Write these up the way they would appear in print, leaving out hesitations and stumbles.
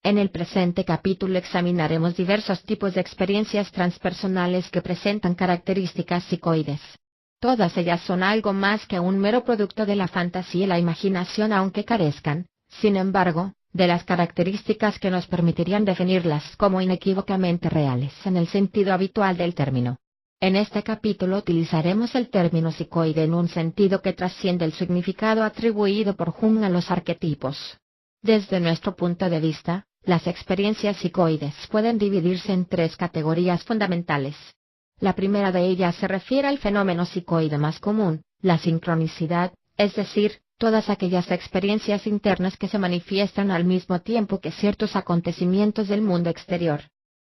En el presente capítulo examinaremos diversos tipos de experiencias transpersonales que presentan características psicoides. Todas ellas son algo más que un mero producto de la fantasía y la imaginación, aunque carezcan, sin embargo, de las características que nos permitirían definirlas como inequívocamente reales en el sentido habitual del término. En este capítulo utilizaremos el término psicoide en un sentido que trasciende el significado atribuido por Jung a los arquetipos. Desde nuestro punto de vista, las experiencias psicoides pueden dividirse en tres categorías fundamentales. La primera de ellas se refiere al fenómeno psicoide más común, la sincronicidad, es decir, todas aquellas experiencias internas que se manifiestan al mismo tiempo que ciertos acontecimientos del mundo exterior.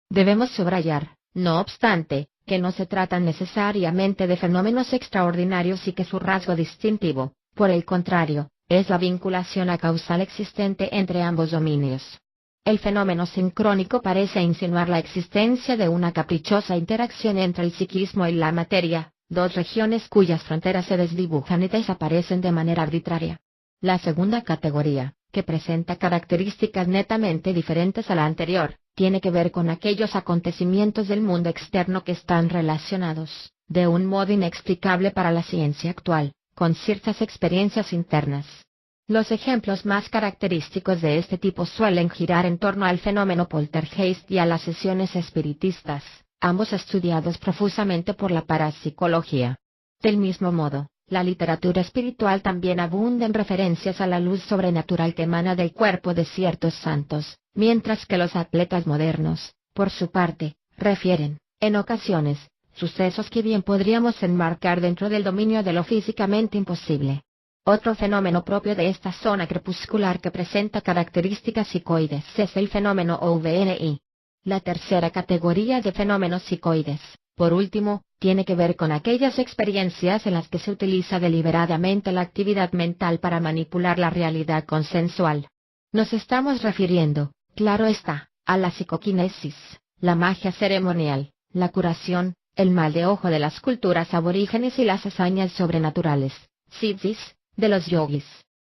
Debemos subrayar, no obstante, que no se tratan necesariamente de fenómenos extraordinarios y que su rasgo distintivo, por el contrario, es la vinculación acausal existente entre ambos dominios. El fenómeno sincrónico parece insinuar la existencia de una caprichosa interacción entre el psiquismo y la materia, dos regiones cuyas fronteras se desdibujan y desaparecen de manera arbitraria. La segunda categoría, que presenta características netamente diferentes a la anterior, tiene que ver con aquellos acontecimientos del mundo externo que están relacionados, de un modo inexplicable para la ciencia actual, con ciertas experiencias internas. Los ejemplos más característicos de este tipo suelen girar en torno al fenómeno poltergeist y a las sesiones espiritistas, ambos estudiados profusamente por la parapsicología. Del mismo modo, la literatura espiritual también abunda en referencias a la luz sobrenatural que emana del cuerpo de ciertos santos, mientras que los atletas modernos, por su parte, refieren, en ocasiones, sucesos que bien podríamos enmarcar dentro del dominio de lo físicamente imposible. Otro fenómeno propio de esta zona crepuscular que presenta características psicoides es el fenómeno OVNI. La tercera categoría de fenómenos psicoides, por último, tiene que ver con aquellas experiencias en las que se utiliza deliberadamente la actividad mental para manipular la realidad consensual. Nos estamos refiriendo, claro está, a la psicoquinesis, la magia ceremonial, la curación, el mal de ojo de las culturas aborígenes y las hazañas sobrenaturales, siddhis, de los yogis.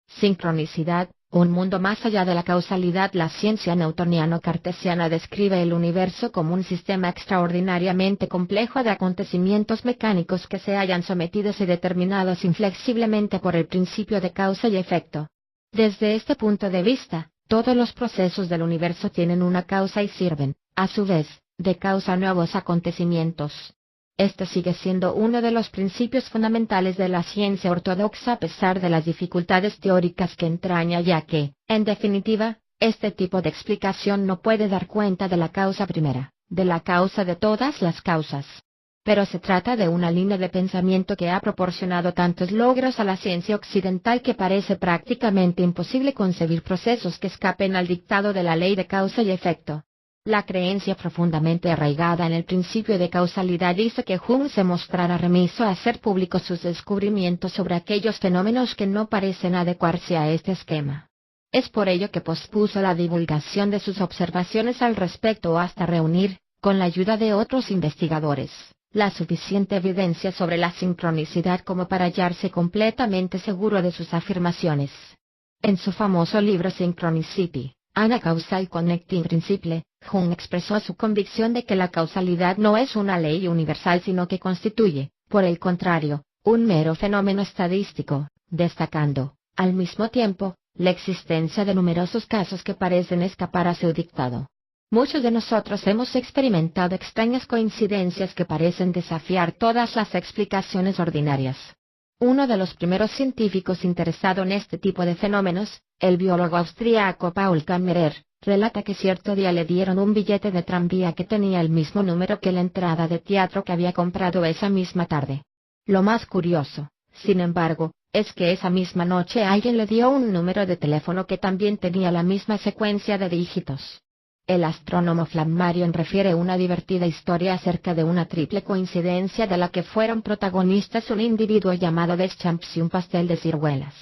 Sincronicidad, un mundo más allá de la causalidad. La ciencia newtoniano-cartesiana describe el universo como un sistema extraordinariamente complejo de acontecimientos mecánicos que se hallan sometidos y determinados inflexiblemente por el principio de causa y efecto. Desde este punto de vista, todos los procesos del universo tienen una causa y sirven, a su vez, de causa a nuevos acontecimientos. Este sigue siendo uno de los principios fundamentales de la ciencia ortodoxa a pesar de las dificultades teóricas que entraña, ya que, en definitiva, este tipo de explicación no puede dar cuenta de la causa primera, de la causa de todas las causas. Pero se trata de una línea de pensamiento que ha proporcionado tantos logros a la ciencia occidental que parece prácticamente imposible concebir procesos que escapen al dictado de la ley de causa y efecto. La creencia profundamente arraigada en el principio de causalidad hizo que Jung se mostrara remiso a hacer públicos sus descubrimientos sobre aquellos fenómenos que no parecen adecuarse a este esquema. Es por ello que pospuso la divulgación de sus observaciones al respecto hasta reunir, con la ayuda de otros investigadores, la suficiente evidencia sobre la sincronicidad como para hallarse completamente seguro de sus afirmaciones. En su famoso libro Synchronicity, Ana Causal Connecting Principle, Jung expresó su convicción de que la causalidad no es una ley universal sino que constituye, por el contrario, un mero fenómeno estadístico, destacando, al mismo tiempo, la existencia de numerosos casos que parecen escapar a su dictado. Muchos de nosotros hemos experimentado extrañas coincidencias que parecen desafiar todas las explicaciones ordinarias. Uno de los primeros científicos interesado en este tipo de fenómenos, el biólogo austríaco Paul Kammerer, relata que cierto día le dieron un billete de tranvía que tenía el mismo número que la entrada de teatro que había comprado esa misma tarde. Lo más curioso, sin embargo, es que esa misma noche alguien le dio un número de teléfono que también tenía la misma secuencia de dígitos. El astrónomo Flammarion refiere una divertida historia acerca de una triple coincidencia de la que fueron protagonistas un individuo llamado Deschamps y un pastel de ciruelas.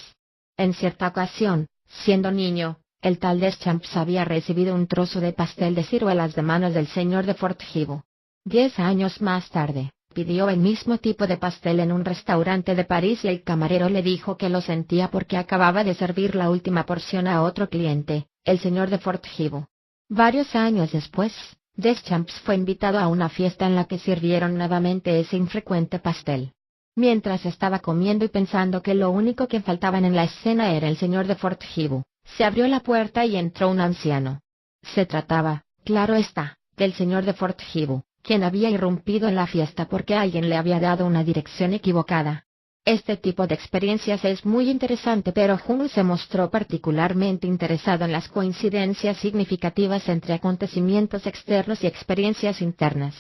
En cierta ocasión, siendo niño, el tal Deschamps había recibido un trozo de pastel de ciruelas de manos del señor de Fortgivo. 10 años más tarde, pidió el mismo tipo de pastel en un restaurante de París y el camarero le dijo que lo sentía porque acababa de servir la última porción a otro cliente, el señor de Fortgivo. Varios años después, Deschamps fue invitado a una fiesta en la que sirvieron nuevamente ese infrecuente pastel. Mientras estaba comiendo y pensando que lo único que faltaban en la escena era el señor de Fortescue, se abrió la puerta y entró un anciano. Se trataba, claro está, del señor de Fortesque, quien había irrumpido en la fiesta porque alguien le había dado una dirección equivocada. Este tipo de experiencias es muy interesante, pero Jung se mostró particularmente interesado en las coincidencias significativas entre acontecimientos externos y experiencias internas.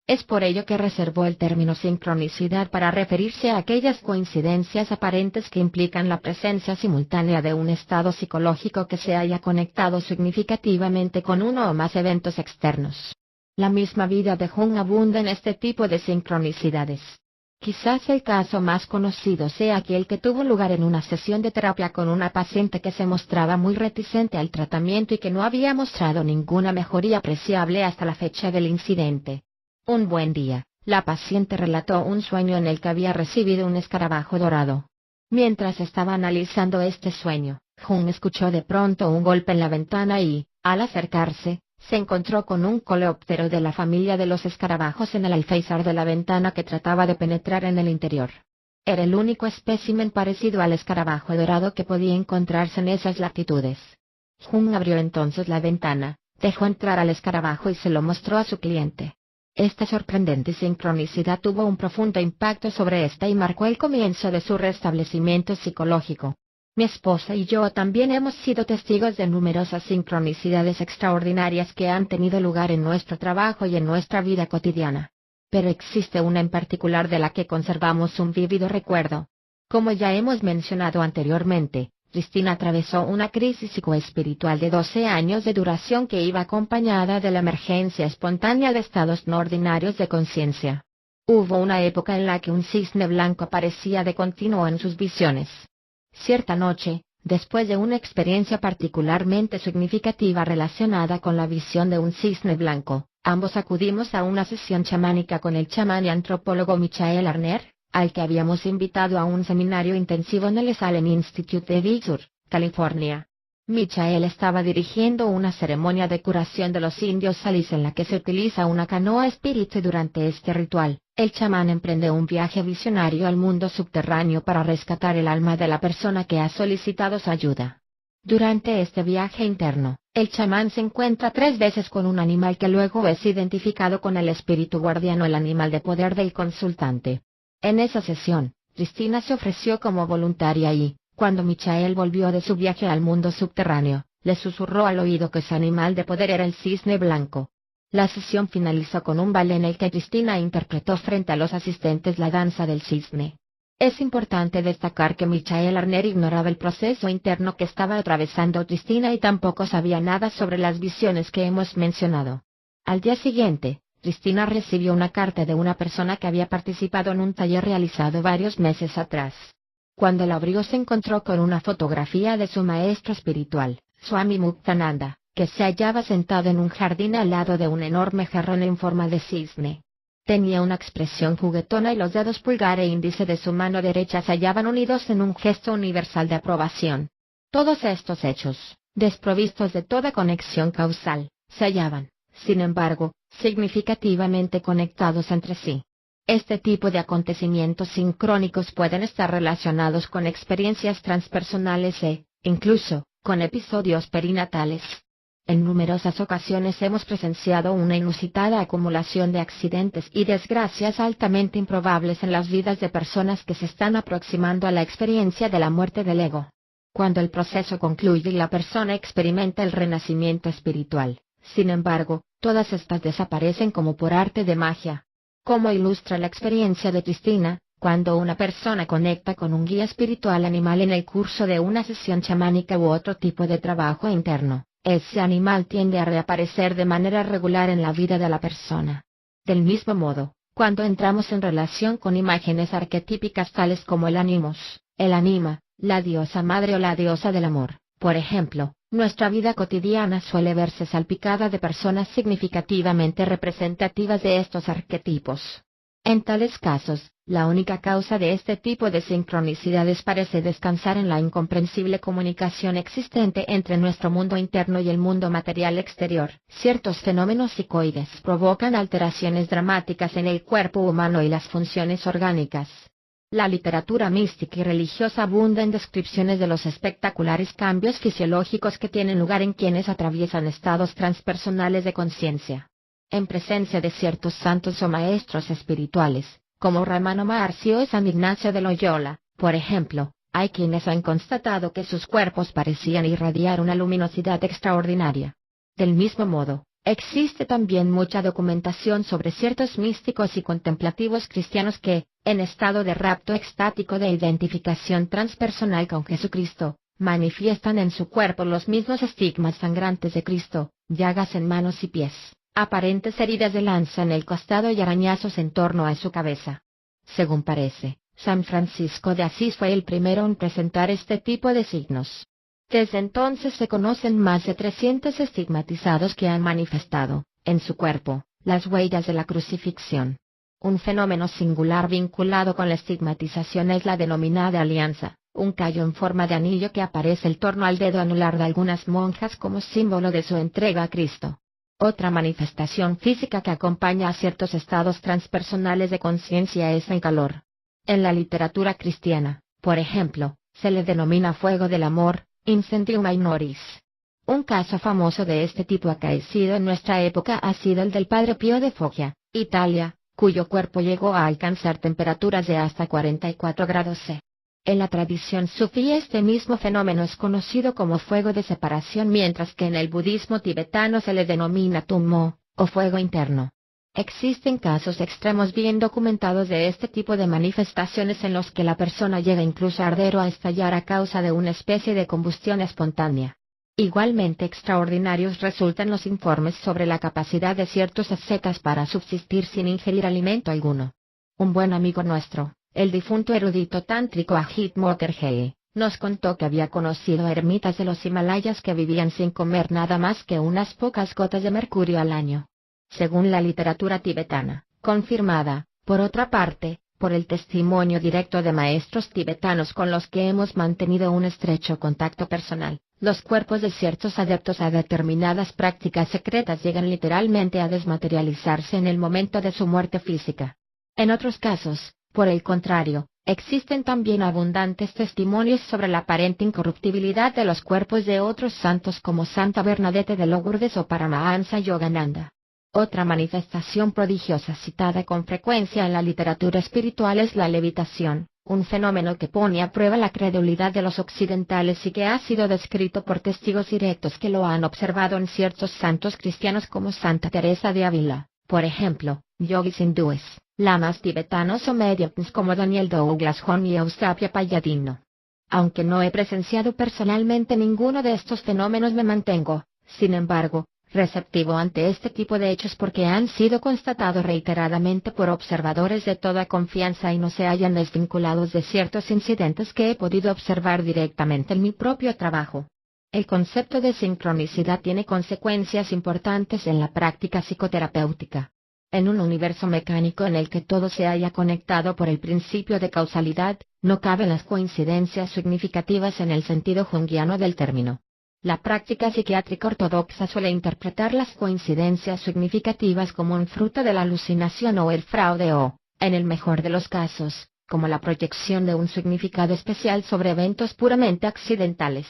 Es por ello que reservó el término sincronicidad para referirse a aquellas coincidencias aparentes que implican la presencia simultánea de un estado psicológico que se haya conectado significativamente con uno o más eventos externos. La misma vida de Jung abunda en este tipo de sincronicidades. Quizás el caso más conocido sea aquel que tuvo lugar en una sesión de terapia con una paciente que se mostraba muy reticente al tratamiento y que no había mostrado ninguna mejoría apreciable hasta la fecha del incidente. Un buen día, la paciente relató un sueño en el que había recibido un escarabajo dorado. Mientras estaba analizando este sueño, Jung escuchó de pronto un golpe en la ventana y, al acercarse, se encontró con un coleóptero de la familia de los escarabajos en el alféizar de la ventana que trataba de penetrar en el interior. Era el único espécimen parecido al escarabajo dorado que podía encontrarse en esas latitudes. Jung abrió entonces la ventana, dejó entrar al escarabajo y se lo mostró a su cliente. Esta sorprendente sincronicidad tuvo un profundo impacto sobre esta y marcó el comienzo de su restablecimiento psicológico. Mi esposa y yo también hemos sido testigos de numerosas sincronicidades extraordinarias que han tenido lugar en nuestro trabajo y en nuestra vida cotidiana. Pero existe una en particular de la que conservamos un vívido recuerdo. Como ya hemos mencionado anteriormente, Christine atravesó una crisis psicoespiritual de 12 años de duración que iba acompañada de la emergencia espontánea de estados no ordinarios de conciencia. Hubo una época en la que un cisne blanco aparecía de continuo en sus visiones. Cierta noche, después de una experiencia particularmente significativa relacionada con la visión de un cisne blanco, ambos acudimos a una sesión chamánica con el chamán y antropólogo Michael Arner, al que habíamos invitado a un seminario intensivo en el Salem Institute de Big Sur, California. Michael estaba dirigiendo una ceremonia de curación de los indios Salis en la que se utiliza una canoa espíritu. Durante este ritual, el chamán emprende un viaje visionario al mundo subterráneo para rescatar el alma de la persona que ha solicitado su ayuda. Durante este viaje interno, el chamán se encuentra 3 veces con un animal que luego es identificado con el espíritu guardián o el animal de poder del consultante. En esa sesión, Christina se ofreció como voluntaria y, cuando Michael volvió de su viaje al mundo subterráneo, le susurró al oído que su animal de poder era el cisne blanco. La sesión finalizó con un baile en el que Christina interpretó frente a los asistentes la danza del cisne. Es importante destacar que Michael Arner ignoraba el proceso interno que estaba atravesando Christina y tampoco sabía nada sobre las visiones que hemos mencionado. Al día siguiente, Christina recibió una carta de una persona que había participado en un taller realizado varios meses atrás. Cuando la abrió se encontró con una fotografía de su maestro espiritual, Swami Muktananda, que se hallaba sentado en un jardín al lado de un enorme jarrón en forma de cisne. Tenía una expresión juguetona y los dedos pulgar e índice de su mano derecha se hallaban unidos en un gesto universal de aprobación. Todos estos hechos, desprovistos de toda conexión causal, se hallaban, sin embargo, significativamente conectados entre sí. Este tipo de acontecimientos sincrónicos pueden estar relacionados con experiencias transpersonales e, incluso, con episodios perinatales. En numerosas ocasiones hemos presenciado una inusitada acumulación de accidentes y desgracias altamente improbables en las vidas de personas que se están aproximando a la experiencia de la muerte del ego. Cuando el proceso concluye y la persona experimenta el renacimiento espiritual, sin embargo, todas estas desaparecen como por arte de magia. Como ilustra la experiencia de Christina, cuando una persona conecta con un guía espiritual animal en el curso de una sesión chamánica u otro tipo de trabajo interno, ese animal tiende a reaparecer de manera regular en la vida de la persona. Del mismo modo, cuando entramos en relación con imágenes arquetípicas tales como el ánimos, el anima, la diosa madre o la diosa del amor, por ejemplo, nuestra vida cotidiana suele verse salpicada de personas significativamente representativas de estos arquetipos. En tales casos, La única causa de este tipo de sincronicidades parece descansar en la incomprensible comunicación existente entre nuestro mundo interno y el mundo material exterior. Ciertos fenómenos psicoides provocan alteraciones dramáticas en el cuerpo humano y las funciones orgánicas. La literatura mística y religiosa abunda en descripciones de los espectaculares cambios fisiológicos que tienen lugar en quienes atraviesan estados transpersonales de conciencia. En presencia de ciertos santos o maestros espirituales, como Ramano Maharshi o San Ignacio de Loyola, por ejemplo, hay quienes han constatado que sus cuerpos parecían irradiar una luminosidad extraordinaria. Del mismo modo, existe también mucha documentación sobre ciertos místicos y contemplativos cristianos que, en estado de rapto extático de identificación transpersonal con Jesucristo, manifiestan en su cuerpo los mismos estigmas sangrantes de Cristo, llagas en manos y pies, aparentes heridas de lanza en el costado y arañazos en torno a su cabeza. Según parece, San Francisco de Asís fue el primero en presentar este tipo de signos. Desde entonces se conocen más de 300 estigmatizados que han manifestado, en su cuerpo, las huellas de la crucifixión. Un fenómeno singular vinculado con la estigmatización es la denominada alianza, un callo en forma de anillo que aparece en torno al dedo anular de algunas monjas como símbolo de su entrega a Cristo. Otra manifestación física que acompaña a ciertos estados transpersonales de conciencia es el calor. En la literatura cristiana, por ejemplo, se le denomina fuego del amor, incendium amoris. Un caso famoso de este tipo acaecido en nuestra época ha sido el del Padre Pío de Foggia, Italia, cuyo cuerpo llegó a alcanzar temperaturas de hasta 44 grados C. En la tradición sufí este mismo fenómeno es conocido como fuego de separación, mientras que en el budismo tibetano se le denomina tummo, o fuego interno. Existen casos extremos bien documentados de este tipo de manifestaciones en los que la persona llega incluso a arder o a estallar a causa de una especie de combustión espontánea. Igualmente extraordinarios resultan los informes sobre la capacidad de ciertos ascetas para subsistir sin ingerir alimento alguno. Un buen amigo nuestro, el difunto erudito tántrico Ajit Mukherjee, nos contó que había conocido ermitas de los Himalayas que vivían sin comer nada más que unas pocas gotas de mercurio al año. Según la literatura tibetana, confirmada, por otra parte, por el testimonio directo de maestros tibetanos con los que hemos mantenido un estrecho contacto personal, los cuerpos de ciertos adeptos a determinadas prácticas secretas llegan literalmente a desmaterializarse en el momento de su muerte física. En otros casos, por el contrario, existen también abundantes testimonios sobre la aparente incorruptibilidad de los cuerpos de otros santos como Santa Bernadette de Lourdes o Paramahansa Yogananda. Otra manifestación prodigiosa citada con frecuencia en la literatura espiritual es la levitación, un fenómeno que pone a prueba la credulidad de los occidentales y que ha sido descrito por testigos directos que lo han observado en ciertos santos cristianos como Santa Teresa de Ávila, por ejemplo, yogis hindúes, lamas tibetanos o mediums como Daniel Douglas Home y Eusapia Palladino. Aunque no he presenciado personalmente ninguno de estos fenómenos, me mantengo, sin embargo, receptivo ante este tipo de hechos porque han sido constatados reiteradamente por observadores de toda confianza y no se hayan desvinculados de ciertos incidentes que he podido observar directamente en mi propio trabajo. El concepto de sincronicidad tiene consecuencias importantes en la práctica psicoterapéutica. En un universo mecánico en el que todo se haya conectado por el principio de causalidad, no caben las coincidencias significativas en el sentido junguiano del término. La práctica psiquiátrica ortodoxa suele interpretar las coincidencias significativas como un fruto de la alucinación o el fraude o, en el mejor de los casos, como la proyección de un significado especial sobre eventos puramente accidentales.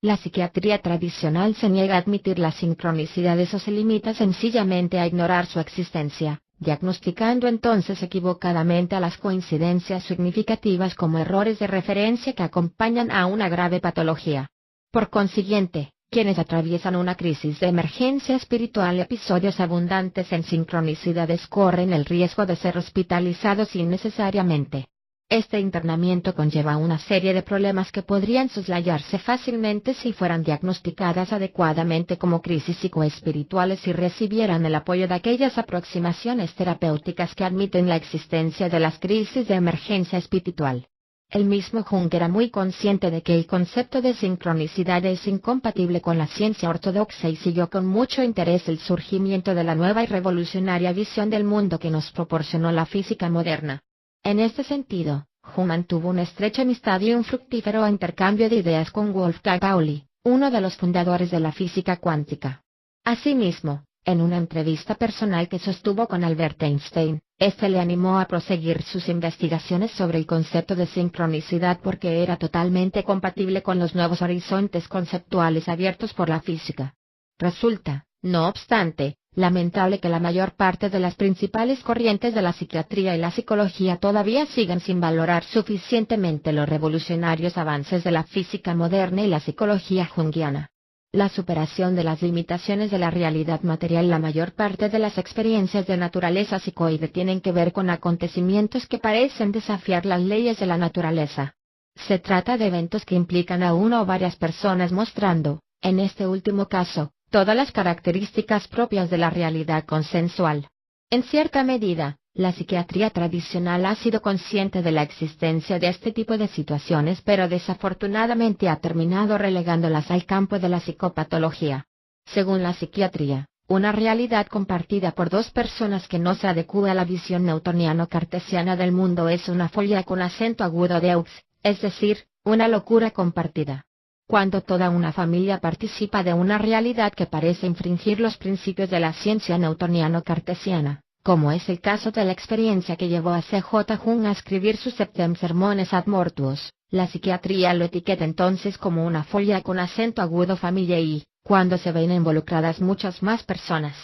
La psiquiatría tradicional se niega a admitir las sincronicidades o se limita sencillamente a ignorar su existencia, diagnosticando entonces equivocadamente a las coincidencias significativas como errores de referencia que acompañan a una grave patología. Por consiguiente, quienes atraviesan una crisis de emergencia espiritual y episodios abundantes en sincronicidades corren el riesgo de ser hospitalizados innecesariamente. Este internamiento conlleva una serie de problemas que podrían soslayarse fácilmente si fueran diagnosticadas adecuadamente como crisis psicoespirituales y recibieran el apoyo de aquellas aproximaciones terapéuticas que admiten la existencia de las crisis de emergencia espiritual. El mismo Jung era muy consciente de que el concepto de sincronicidad es incompatible con la ciencia ortodoxa y siguió con mucho interés el surgimiento de la nueva y revolucionaria visión del mundo que nos proporcionó la física moderna. En este sentido, Jung mantuvo una estrecha amistad y un fructífero intercambio de ideas con Wolfgang Pauli, uno de los fundadores de la física cuántica. Asimismo, en una entrevista personal que sostuvo con Albert Einstein, este le animó a proseguir sus investigaciones sobre el concepto de sincronicidad porque era totalmente compatible con los nuevos horizontes conceptuales abiertos por la física. Resulta, no obstante, lamentable que la mayor parte de las principales corrientes de la psiquiatría y la psicología todavía sigan sin valorar suficientemente los revolucionarios avances de la física moderna y la psicología junguiana. La superación de las limitaciones de la realidad material. La mayor parte de las experiencias de naturaleza psicoide tienen que ver con acontecimientos que parecen desafiar las leyes de la naturaleza. Se trata de eventos que implican a una o varias personas mostrando, en este último caso, todas las características propias de la realidad consensual. En cierta medida, la psiquiatría tradicional ha sido consciente de la existencia de este tipo de situaciones, pero desafortunadamente ha terminado relegándolas al campo de la psicopatología. Según la psiquiatría, una realidad compartida por dos personas que no se adecúa a la visión newtoniano-cartesiana del mundo es una folia con acento agudo de aux, es decir, una locura compartida. Cuando toda una familia participa de una realidad que parece infringir los principios de la ciencia newtoniano-cartesiana, como es el caso de la experiencia que llevó a C.J. Jung a escribir sus Septem Sermones ad Mortuos, la psiquiatría lo etiqueta entonces como una folia con acento agudo familia y, cuando se ven involucradas muchas más personas,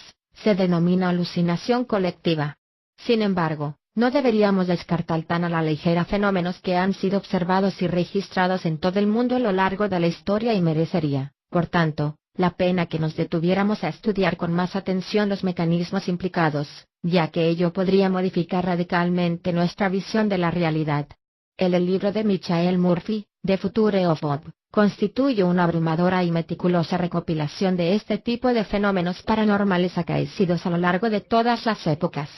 se denomina alucinación colectiva. Sin embargo, no deberíamos descartar tan a la ligera fenómenos que han sido observados y registrados en todo el mundo a lo largo de la historia y merecería, por tanto, la pena que nos detuviéramos a estudiar con más atención los mecanismos implicados, ya que ello podría modificar radicalmente nuestra visión de la realidad. El libro de Michael Murphy, The Future of Bob, constituye una abrumadora y meticulosa recopilación de este tipo de fenómenos paranormales acaecidos a lo largo de todas las épocas.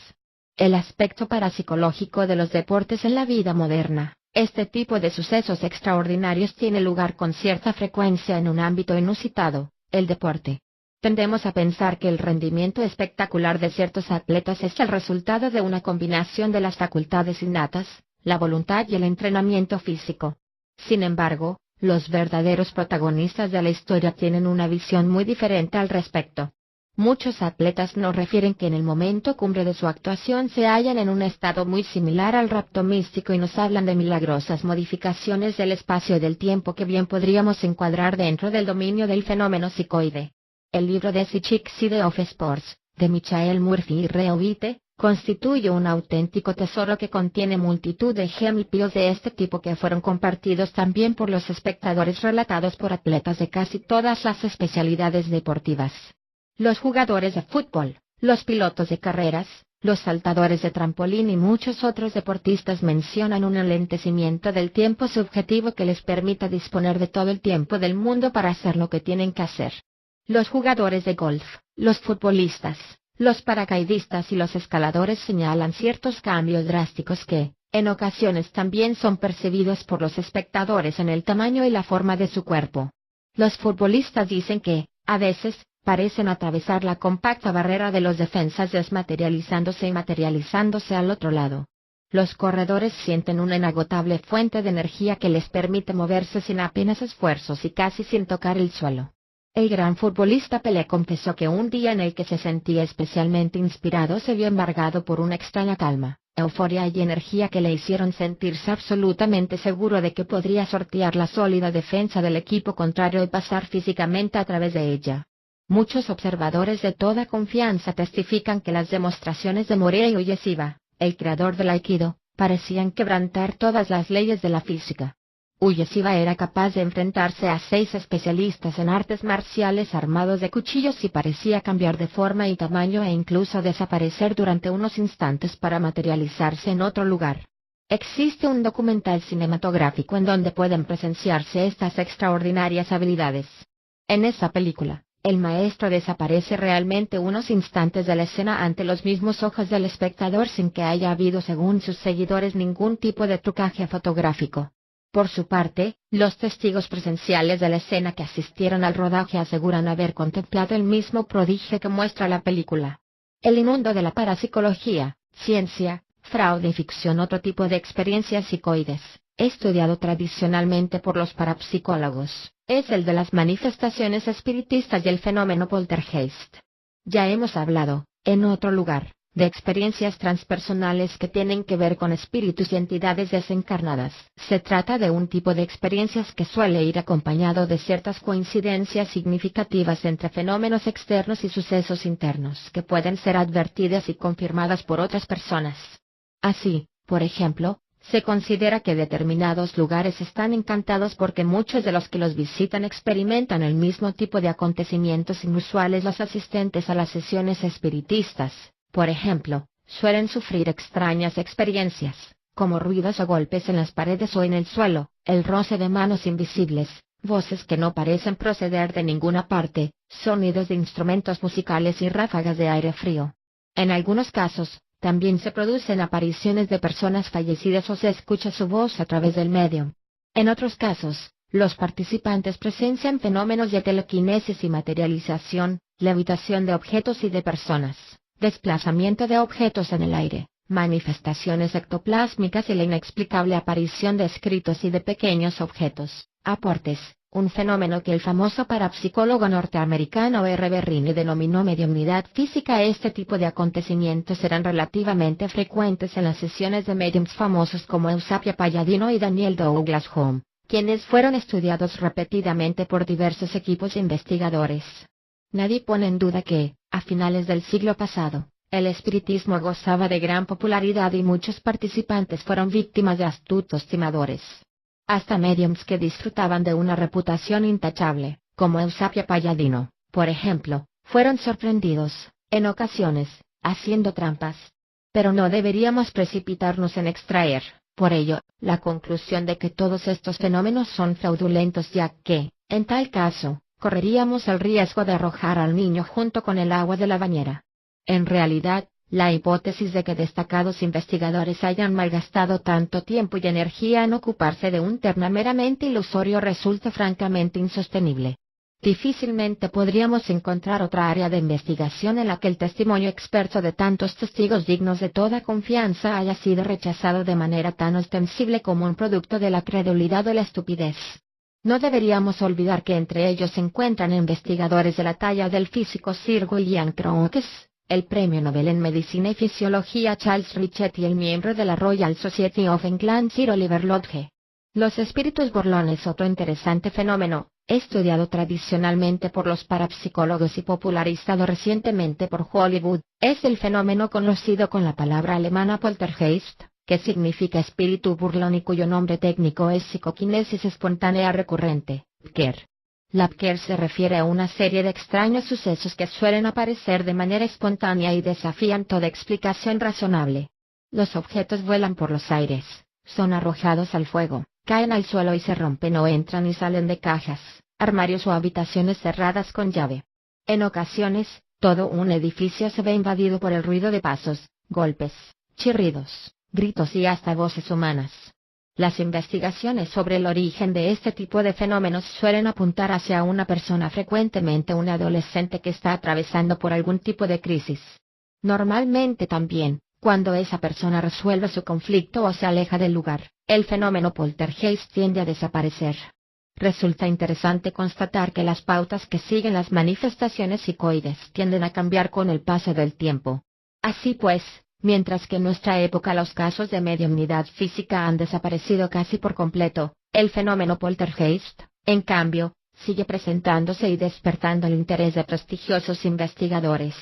El aspecto parapsicológico de los deportes en la vida moderna. Este tipo de sucesos extraordinarios tiene lugar con cierta frecuencia en un ámbito inusitado, el deporte. Tendemos a pensar que el rendimiento espectacular de ciertos atletas es el resultado de una combinación de las facultades innatas, la voluntad y el entrenamiento físico. Sin embargo, los verdaderos protagonistas de la historia tienen una visión muy diferente al respecto. Muchos atletas nos refieren que en el momento cumbre de su actuación se hallan en un estado muy similar al rapto místico y nos hablan de milagrosas modificaciones del espacio y del tiempo que bien podríamos encuadrar dentro del dominio del fenómeno psicoide. El libro The Psychic Side of Sports, de Michael Murphy y Reo Vite, constituye un auténtico tesoro que contiene multitud de ejemplos de este tipo que fueron compartidos también por los espectadores relatados por atletas de casi todas las especialidades deportivas. Los jugadores de fútbol, los pilotos de carreras, los saltadores de trampolín y muchos otros deportistas mencionan un alentecimiento del tiempo subjetivo que les permita disponer de todo el tiempo del mundo para hacer lo que tienen que hacer. Los jugadores de golf, los futbolistas, los paracaidistas y los escaladores señalan ciertos cambios drásticos que, en ocasiones también son percibidos por los espectadores en el tamaño y la forma de su cuerpo. Los futbolistas dicen que, a veces, parecen atravesar la compacta barrera de los defensas desmaterializándose y materializándose al otro lado. Los corredores sienten una inagotable fuente de energía que les permite moverse sin apenas esfuerzos y casi sin tocar el suelo. El gran futbolista Pelé confesó que un día en el que se sentía especialmente inspirado se vio embargado por una extraña calma, euforia y energía que le hicieron sentirse absolutamente seguro de que podría sortear la sólida defensa del equipo contrario y pasar físicamente a través de ella. Muchos observadores de toda confianza testifican que las demostraciones de Morihei Ueshiba, el creador del Aikido, parecían quebrantar todas las leyes de la física. Ueshiba era capaz de enfrentarse a 6 especialistas en artes marciales armados de cuchillos y parecía cambiar de forma y tamaño e incluso desaparecer durante unos instantes para materializarse en otro lugar. Existe un documental cinematográfico en donde pueden presenciarse estas extraordinarias habilidades. En esa película, el maestro desaparece realmente unos instantes de la escena ante los mismos ojos del espectador sin que haya habido, según sus seguidores, ningún tipo de trucaje fotográfico. Por su parte, los testigos presenciales de la escena que asistieron al rodaje aseguran haber contemplado el mismo prodigio que muestra la película. El mundo de la parapsicología, ciencia, fraude y ficción. Otro tipo de experiencias psicoides, estudiado tradicionalmente por los parapsicólogos, es el de las manifestaciones espiritistas y el fenómeno poltergeist. Ya hemos hablado, en otro lugar, de experiencias transpersonales que tienen que ver con espíritus y entidades desencarnadas. Se trata de un tipo de experiencias que suele ir acompañado de ciertas coincidencias significativas entre fenómenos externos y sucesos internos que pueden ser advertidas y confirmadas por otras personas. Así, por ejemplo, se considera que determinados lugares están encantados porque muchos de los que los visitan experimentan el mismo tipo de acontecimientos inusuales. Los asistentes a las sesiones espiritistas, por ejemplo, suelen sufrir extrañas experiencias, como ruidos o golpes en las paredes o en el suelo, el roce de manos invisibles, voces que no parecen proceder de ninguna parte, sonidos de instrumentos musicales y ráfagas de aire frío. En algunos casos, también se producen apariciones de personas fallecidas o se escucha su voz a través del medium. En otros casos, los participantes presencian fenómenos de telequinesis y materialización, levitación de objetos y de personas, desplazamiento de objetos en el aire, manifestaciones ectoplásmicas y la inexplicable aparición de escritos y de pequeños objetos, aportes, un fenómeno que el famoso parapsicólogo norteamericano R. Berrini denominó mediumnidad física. Este tipo de acontecimientos eran relativamente frecuentes en las sesiones de mediums famosos como Eusapia Palladino y Daniel Douglas Home, quienes fueron estudiados repetidamente por diversos equipos de investigadores. Nadie pone en duda que, a finales del siglo pasado, el espiritismo gozaba de gran popularidad y muchos participantes fueron víctimas de astutos timadores. Hasta mediums que disfrutaban de una reputación intachable, como Eusapia Palladino, por ejemplo, fueron sorprendidos, en ocasiones, haciendo trampas. Pero no deberíamos precipitarnos en extraer, por ello, la conclusión de que todos estos fenómenos son fraudulentos, ya que, en tal caso, correríamos el riesgo de arrojar al niño junto con el agua de la bañera. En realidad, la hipótesis de que destacados investigadores hayan malgastado tanto tiempo y energía en ocuparse de un tema meramente ilusorio resulta francamente insostenible. Difícilmente podríamos encontrar otra área de investigación en la que el testimonio experto de tantos testigos dignos de toda confianza haya sido rechazado de manera tan ostensible como un producto de la credulidad o la estupidez. No deberíamos olvidar que entre ellos se encuentran investigadores de la talla del físico Sir William Crookes, el premio Nobel en Medicina y Fisiología Charles Richet y el miembro de la Royal Society of England Sir Oliver Lodge. Los espíritus burlones, otro interesante fenómeno, estudiado tradicionalmente por los parapsicólogos y popularizado recientemente por Hollywood, es el fenómeno conocido con la palabra alemana poltergeist, que significa espíritu burlón y cuyo nombre técnico es psicoquinesis espontánea recurrente, PKER. La PKER se refiere a una serie de extraños sucesos que suelen aparecer de manera espontánea y desafían toda explicación razonable. Los objetos vuelan por los aires, son arrojados al fuego, caen al suelo y se rompen o entran y salen de cajas, armarios o habitaciones cerradas con llave. En ocasiones, todo un edificio se ve invadido por el ruido de pasos, golpes, chirridos, gritos y hasta voces humanas. Las investigaciones sobre el origen de este tipo de fenómenos suelen apuntar hacia una persona, frecuentemente un adolescente que está atravesando por algún tipo de crisis. Normalmente también, cuando esa persona resuelve su conflicto o se aleja del lugar, el fenómeno poltergeist tiende a desaparecer. Resulta interesante constatar que las pautas que siguen las manifestaciones psicoides tienden a cambiar con el paso del tiempo. Así pues, mientras que en nuestra época los casos de mediumnidad física han desaparecido casi por completo, el fenómeno poltergeist, en cambio, sigue presentándose y despertando el interés de prestigiosos investigadores.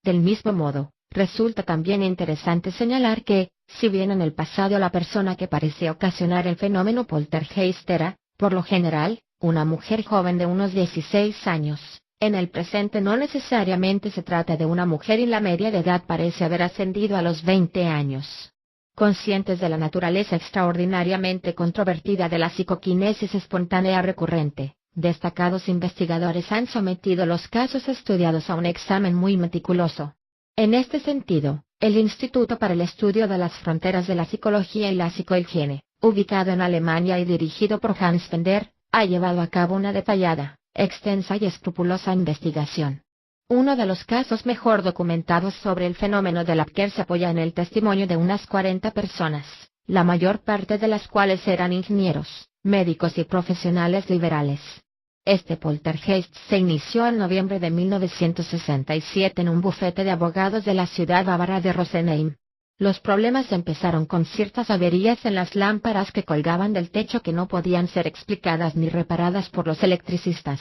Del mismo modo, resulta también interesante señalar que, si bien en el pasado la persona que parece ocasionar el fenómeno poltergeist era, por lo general, una mujer joven de unos 16 años, en el presente no necesariamente se trata de una mujer y la media de edad parece haber ascendido a los 20 años. Conscientes de la naturaleza extraordinariamente controvertida de la psicoquinesis espontánea recurrente, destacados investigadores han sometido los casos estudiados a un examen muy meticuloso. En este sentido, el Instituto para el Estudio de las Fronteras de la Psicología y la Psicohigiene, ubicado en Alemania y dirigido por Hans Fender, ha llevado a cabo una detallada, extensa y escrupulosa investigación. Uno de los casos mejor documentados sobre el fenómeno del Apker se apoya en el testimonio de unas 40 personas, la mayor parte de las cuales eran ingenieros, médicos y profesionales liberales. Este poltergeist se inició en noviembre de 1967 en un bufete de abogados de la ciudad bávara de Rosenheim. Los problemas empezaron con ciertas averías en las lámparas que colgaban del techo que no podían ser explicadas ni reparadas por los electricistas.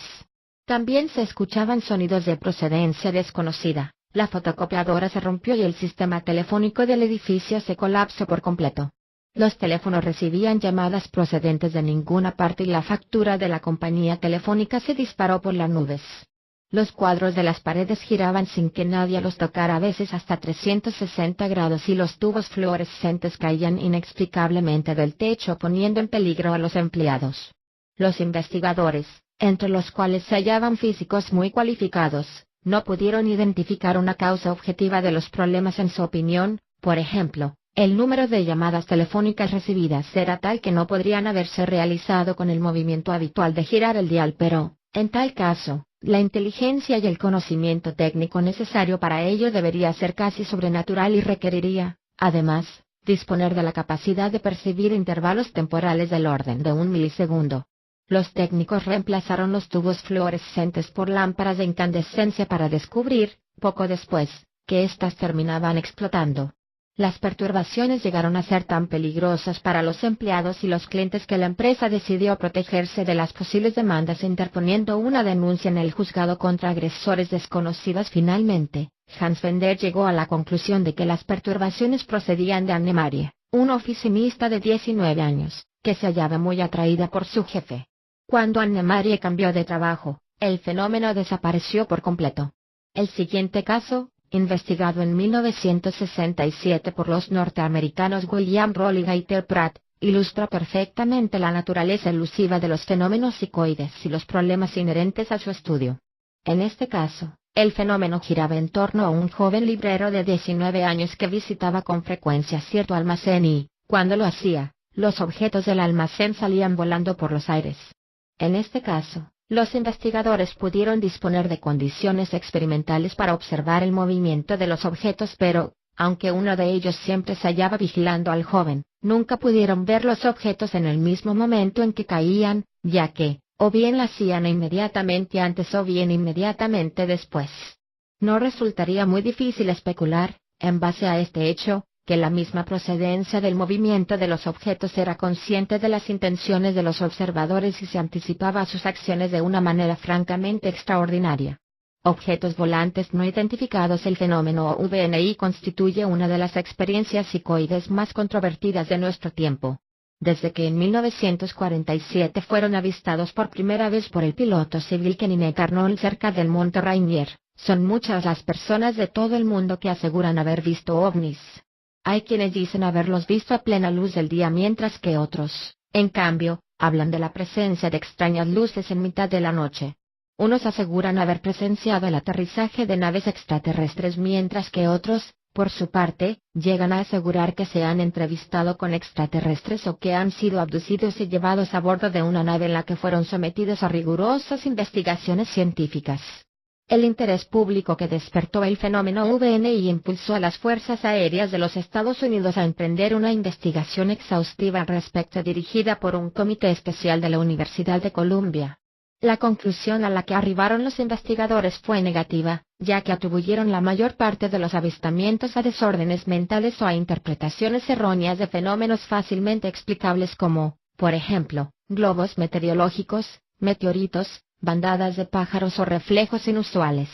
También se escuchaban sonidos de procedencia desconocida, la fotocopiadora se rompió y el sistema telefónico del edificio se colapsó por completo. Los teléfonos recibían llamadas procedentes de ninguna parte y la factura de la compañía telefónica se disparó por las nubes. Los cuadros de las paredes giraban sin que nadie los tocara, a veces hasta 360 grados, y los tubos fluorescentes caían inexplicablemente del techo, poniendo en peligro a los empleados. Los investigadores, entre los cuales se hallaban físicos muy cualificados, no pudieron identificar una causa objetiva de los problemas. En su opinión, por ejemplo, el número de llamadas telefónicas recibidas era tal que no podrían haberse realizado con el movimiento habitual de girar el dial, pero, en tal caso, la inteligencia y el conocimiento técnico necesario para ello debería ser casi sobrenatural y requeriría, además, disponer de la capacidad de percibir intervalos temporales del orden de un milisegundo. Los técnicos reemplazaron los tubos fluorescentes por lámparas de incandescencia para descubrir, poco después, que éstas terminaban explotando. Las perturbaciones llegaron a ser tan peligrosas para los empleados y los clientes que la empresa decidió protegerse de las posibles demandas interponiendo una denuncia en el juzgado contra agresores desconocidos. Finalmente, Hans Fender llegó a la conclusión de que las perturbaciones procedían de Anne-Marie, un oficinista de 19 años, que se hallaba muy atraída por su jefe. Cuando Anne-Marie cambió de trabajo, el fenómeno desapareció por completo. El siguiente caso, investigado en 1967 por los norteamericanos William Roll y Gaither Pratt, ilustra perfectamente la naturaleza elusiva de los fenómenos psicoides y los problemas inherentes a su estudio. En este caso, el fenómeno giraba en torno a un joven librero de 19 años que visitaba con frecuencia cierto almacén y, cuando lo hacía, los objetos del almacén salían volando por los aires. En este caso, los investigadores pudieron disponer de condiciones experimentales para observar el movimiento de los objetos, pero, aunque uno de ellos siempre se hallaba vigilando al joven, nunca pudieron ver los objetos en el mismo momento en que caían, ya que, o bien lo hacían inmediatamente antes o bien inmediatamente después. No resultaría muy difícil especular, en base a este hecho, que la misma procedencia del movimiento de los objetos era consciente de las intenciones de los observadores y se anticipaba a sus acciones de una manera francamente extraordinaria. Objetos volantes no identificados. El fenómeno OVNI constituye una de las experiencias psicoides más controvertidas de nuestro tiempo. Desde que en 1947 fueron avistados por primera vez por el piloto civil Kenneth Arnold cerca del Monte Rainier, son muchas las personas de todo el mundo que aseguran haber visto ovnis. Hay quienes dicen haberlos visto a plena luz del día, mientras que otros, en cambio, hablan de la presencia de extrañas luces en mitad de la noche. Unos aseguran haber presenciado el aterrizaje de naves extraterrestres, mientras que otros, por su parte, llegan a asegurar que se han entrevistado con extraterrestres o que han sido abducidos y llevados a bordo de una nave en la que fueron sometidos a rigurosas investigaciones científicas. El interés público que despertó el fenómeno OVNI impulsó a las Fuerzas Aéreas de los Estados Unidos a emprender una investigación exhaustiva al respecto dirigida por un comité especial de la Universidad de Columbia. La conclusión a la que arribaron los investigadores fue negativa, ya que atribuyeron la mayor parte de los avistamientos a desórdenes mentales o a interpretaciones erróneas de fenómenos fácilmente explicables como, por ejemplo, globos meteorológicos, meteoritos, bandadas de pájaros o reflejos inusuales.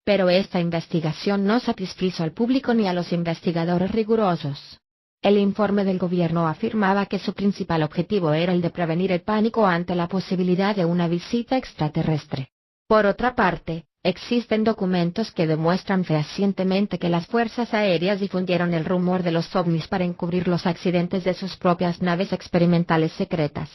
Pero esta investigación no satisfizo al público ni a los investigadores rigurosos. El informe del gobierno afirmaba que su principal objetivo era el de prevenir el pánico ante la posibilidad de una visita extraterrestre. Por otra parte, existen documentos que demuestran fehacientemente que las fuerzas aéreas difundieron el rumor de los ovnis para encubrir los accidentes de sus propias naves experimentales secretas.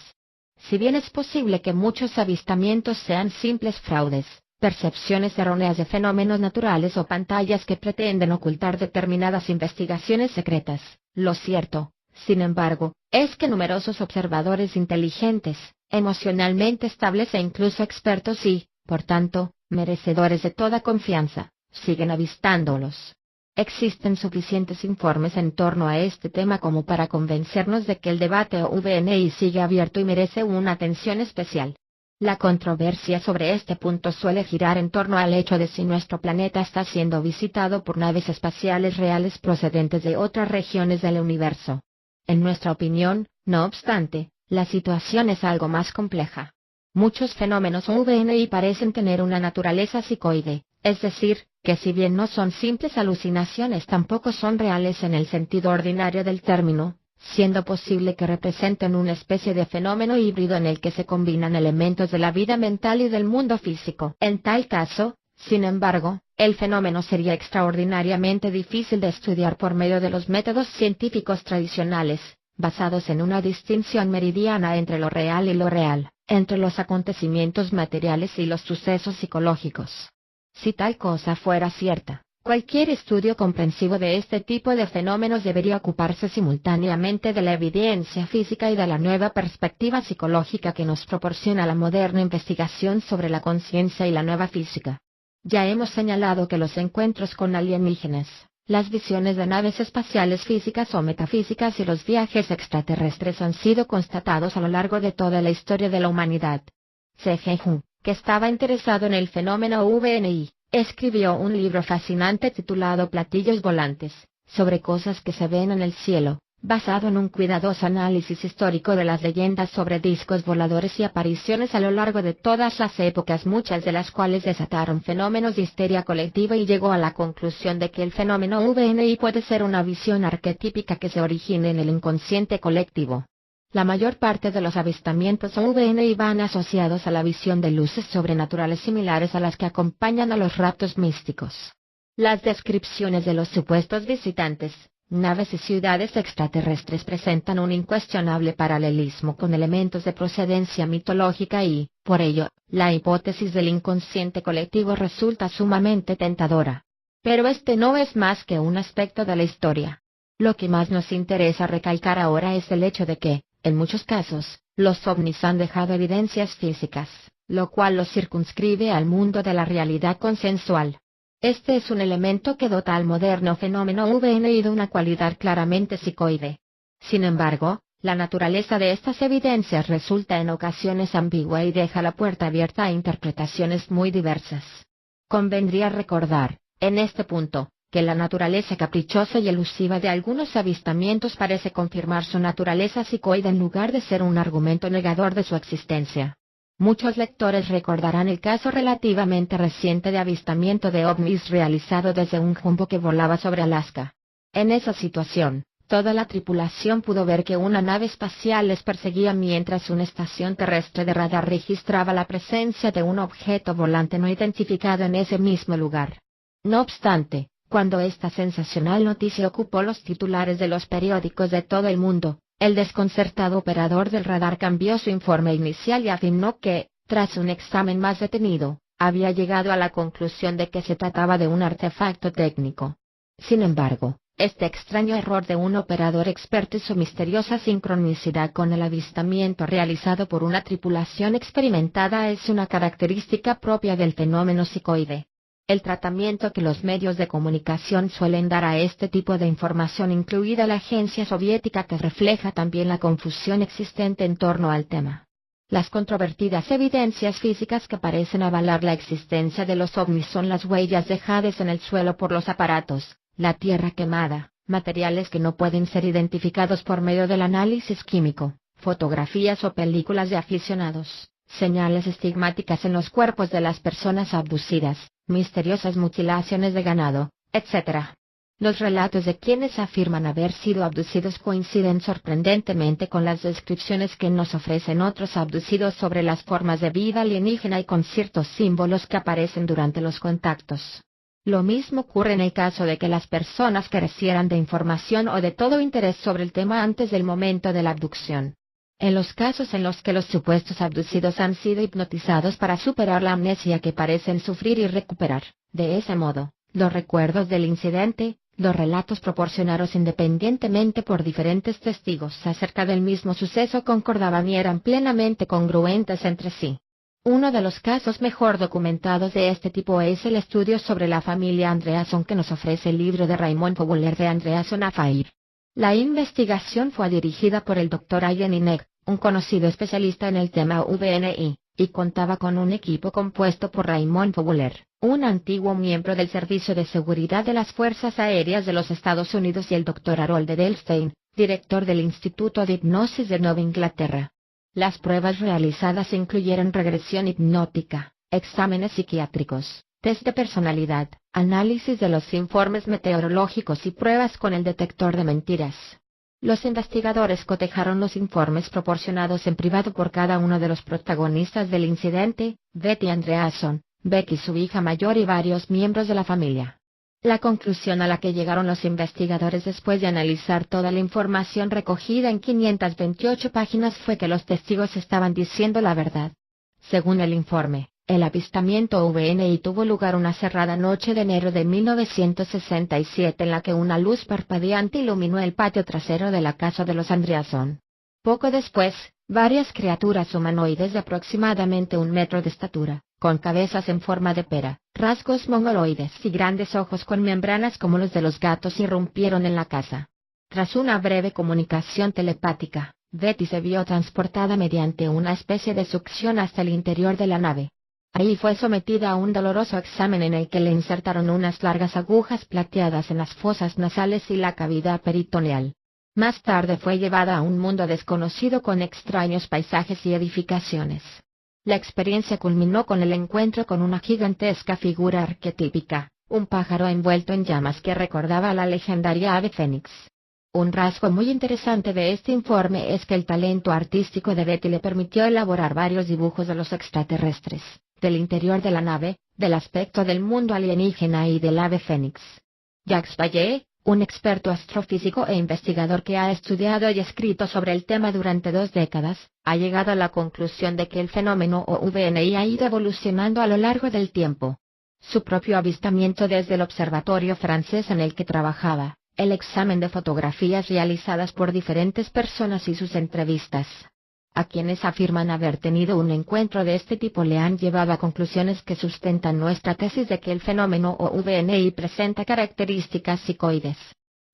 Si bien es posible que muchos avistamientos sean simples fraudes, percepciones erróneas de fenómenos naturales o pantallas que pretenden ocultar determinadas investigaciones secretas, lo cierto, sin embargo, es que numerosos observadores inteligentes, emocionalmente estables e incluso expertos y, por tanto, merecedores de toda confianza, siguen avistándolos. Existen suficientes informes en torno a este tema como para convencernos de que el debate OVNI sigue abierto y merece una atención especial. La controversia sobre este punto suele girar en torno al hecho de si nuestro planeta está siendo visitado por naves espaciales reales procedentes de otras regiones del universo. En nuestra opinión, no obstante, la situación es algo más compleja. Muchos fenómenos OVNI parecen tener una naturaleza psicoide, es decir, que si bien no son simples alucinaciones tampoco son reales en el sentido ordinario del término, siendo posible que representen una especie de fenómeno híbrido en el que se combinan elementos de la vida mental y del mundo físico. En tal caso, sin embargo, el fenómeno sería extraordinariamente difícil de estudiar por medio de los métodos científicos tradicionales, basados en una distinción meridiana entre lo real y lo real, entre los acontecimientos materiales y los sucesos psicológicos. Si tal cosa fuera cierta, cualquier estudio comprensivo de este tipo de fenómenos debería ocuparse simultáneamente de la evidencia física y de la nueva perspectiva psicológica que nos proporciona la moderna investigación sobre la conciencia y la nueva física. Ya hemos señalado que los encuentros con alienígenas, las visiones de naves espaciales físicas o metafísicas y los viajes extraterrestres han sido constatados a lo largo de toda la historia de la humanidad. C.G. Jung, que estaba interesado en el fenómeno OVNI, escribió un libro fascinante titulado Platillos volantes, sobre cosas que se ven en el cielo, basado en un cuidadoso análisis histórico de las leyendas sobre discos voladores y apariciones a lo largo de todas las épocas, muchas de las cuales desataron fenómenos de histeria colectiva, y llegó a la conclusión de que el fenómeno OVNI puede ser una visión arquetípica que se origine en el inconsciente colectivo. La mayor parte de los avistamientos OVNI van asociados a la visión de luces sobrenaturales similares a las que acompañan a los raptos místicos. Las descripciones de los supuestos visitantes, naves y ciudades extraterrestres presentan un incuestionable paralelismo con elementos de procedencia mitológica y, por ello, la hipótesis del inconsciente colectivo resulta sumamente tentadora. Pero este no es más que un aspecto de la historia. Lo que más nos interesa recalcar ahora es el hecho de que, en muchos casos, los ovnis han dejado evidencias físicas, lo cual los circunscribe al mundo de la realidad consensual. Este es un elemento que dota al moderno fenómeno OVNI de una cualidad claramente psicoide. Sin embargo, la naturaleza de estas evidencias resulta en ocasiones ambigua y deja la puerta abierta a interpretaciones muy diversas. Convendría recordar, en este punto, que la naturaleza caprichosa y elusiva de algunos avistamientos parece confirmar su naturaleza psicoide en lugar de ser un argumento negador de su existencia. Muchos lectores recordarán el caso relativamente reciente de avistamiento de ovnis realizado desde un jumbo que volaba sobre Alaska. En esa situación, toda la tripulación pudo ver que una nave espacial les perseguía mientras una estación terrestre de radar registraba la presencia de un objeto volante no identificado en ese mismo lugar. No obstante, cuando esta sensacional noticia ocupó los titulares de los periódicos de todo el mundo, el desconcertado operador del radar cambió su informe inicial y afirmó que, tras un examen más detenido, había llegado a la conclusión de que se trataba de un artefacto técnico. Sin embargo, este extraño error de un operador experto y su misteriosa sincronicidad con el avistamiento realizado por una tripulación experimentada es una característica propia del fenómeno psicoide. El tratamiento que los medios de comunicación suelen dar a este tipo de información, incluida la agencia soviética, que refleja también la confusión existente en torno al tema. Las controvertidas evidencias físicas que parecen avalar la existencia de los ovnis son las huellas dejadas en el suelo por los aparatos, la tierra quemada, materiales que no pueden ser identificados por medio del análisis químico, fotografías o películas de aficionados, señales estigmáticas en los cuerpos de las personas abducidas, misteriosas mutilaciones de ganado, etc. Los relatos de quienes afirman haber sido abducidos coinciden sorprendentemente con las descripciones que nos ofrecen otros abducidos sobre las formas de vida alienígena y con ciertos símbolos que aparecen durante los contactos. Lo mismo ocurre en el caso de que las personas carecieran de información o de todo interés sobre el tema antes del momento de la abducción. En los casos en los que los supuestos abducidos han sido hipnotizados para superar la amnesia que parecen sufrir y recuperar, de ese modo, los recuerdos del incidente, los relatos proporcionados independientemente por diferentes testigos acerca del mismo suceso concordaban y eran plenamente congruentes entre sí. Uno de los casos mejor documentados de este tipo es el estudio sobre la familia Andreasson que nos ofrece el libro de Raymond Fowler de Andreasson Affair. La investigación fue dirigida por el Dr. Ian Ineg, un conocido especialista en el tema VNI, y contaba con un equipo compuesto por Raymond Fowler, un antiguo miembro del Servicio de Seguridad de las Fuerzas Aéreas de los Estados Unidos, y el Dr. Harold Edelstein, director del Instituto de Hipnosis de Nueva Inglaterra. Las pruebas realizadas incluyeron regresión hipnótica, exámenes psiquiátricos, test de personalidad, análisis de los informes meteorológicos y pruebas con el detector de mentiras. Los investigadores cotejaron los informes proporcionados en privado por cada uno de los protagonistas del incidente, Betty Andreasson, Becky, su hija mayor, y varios miembros de la familia. La conclusión a la que llegaron los investigadores después de analizar toda la información recogida en 528 páginas fue que los testigos estaban diciendo la verdad. Según el informe, el avistamiento VNI tuvo lugar una cerrada noche de enero de 1967 en la que una luz parpadeante iluminó el patio trasero de la casa de los Andreasson. Poco después, varias criaturas humanoides de aproximadamente 1 metro de estatura, con cabezas en forma de pera, rasgos mongoloides y grandes ojos con membranas como los de los gatos irrumpieron en la casa. Tras una breve comunicación telepática, Betty se vio transportada mediante una especie de succión hasta el interior de la nave. Ahí fue sometida a un doloroso examen en el que le insertaron unas largas agujas plateadas en las fosas nasales y la cavidad peritoneal. Más tarde fue llevada a un mundo desconocido con extraños paisajes y edificaciones. La experiencia culminó con el encuentro con una gigantesca figura arquetípica, un pájaro envuelto en llamas que recordaba a la legendaria ave fénix. Un rasgo muy interesante de este informe es que el talento artístico de Betty le permitió elaborar varios dibujos de los extraterrestres, del interior de la nave, del aspecto del mundo alienígena y del ave fénix. Jacques Vallée, un experto astrofísico e investigador que ha estudiado y escrito sobre el tema durante 2 décadas, ha llegado a la conclusión de que el fenómeno OVNI ha ido evolucionando a lo largo del tiempo. Su propio avistamiento desde el observatorio francés en el que trabajaba, el examen de fotografías realizadas por diferentes personas y sus entrevistas a quienes afirman haber tenido un encuentro de este tipo le han llevado a conclusiones que sustentan nuestra tesis de que el fenómeno OVNI presenta características psicoides.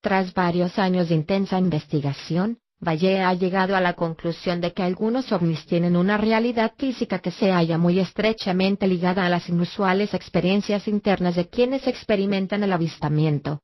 Tras varios años de intensa investigación, Vallée ha llegado a la conclusión de que algunos ovnis tienen una realidad física que se halla muy estrechamente ligada a las inusuales experiencias internas de quienes experimentan el avistamiento.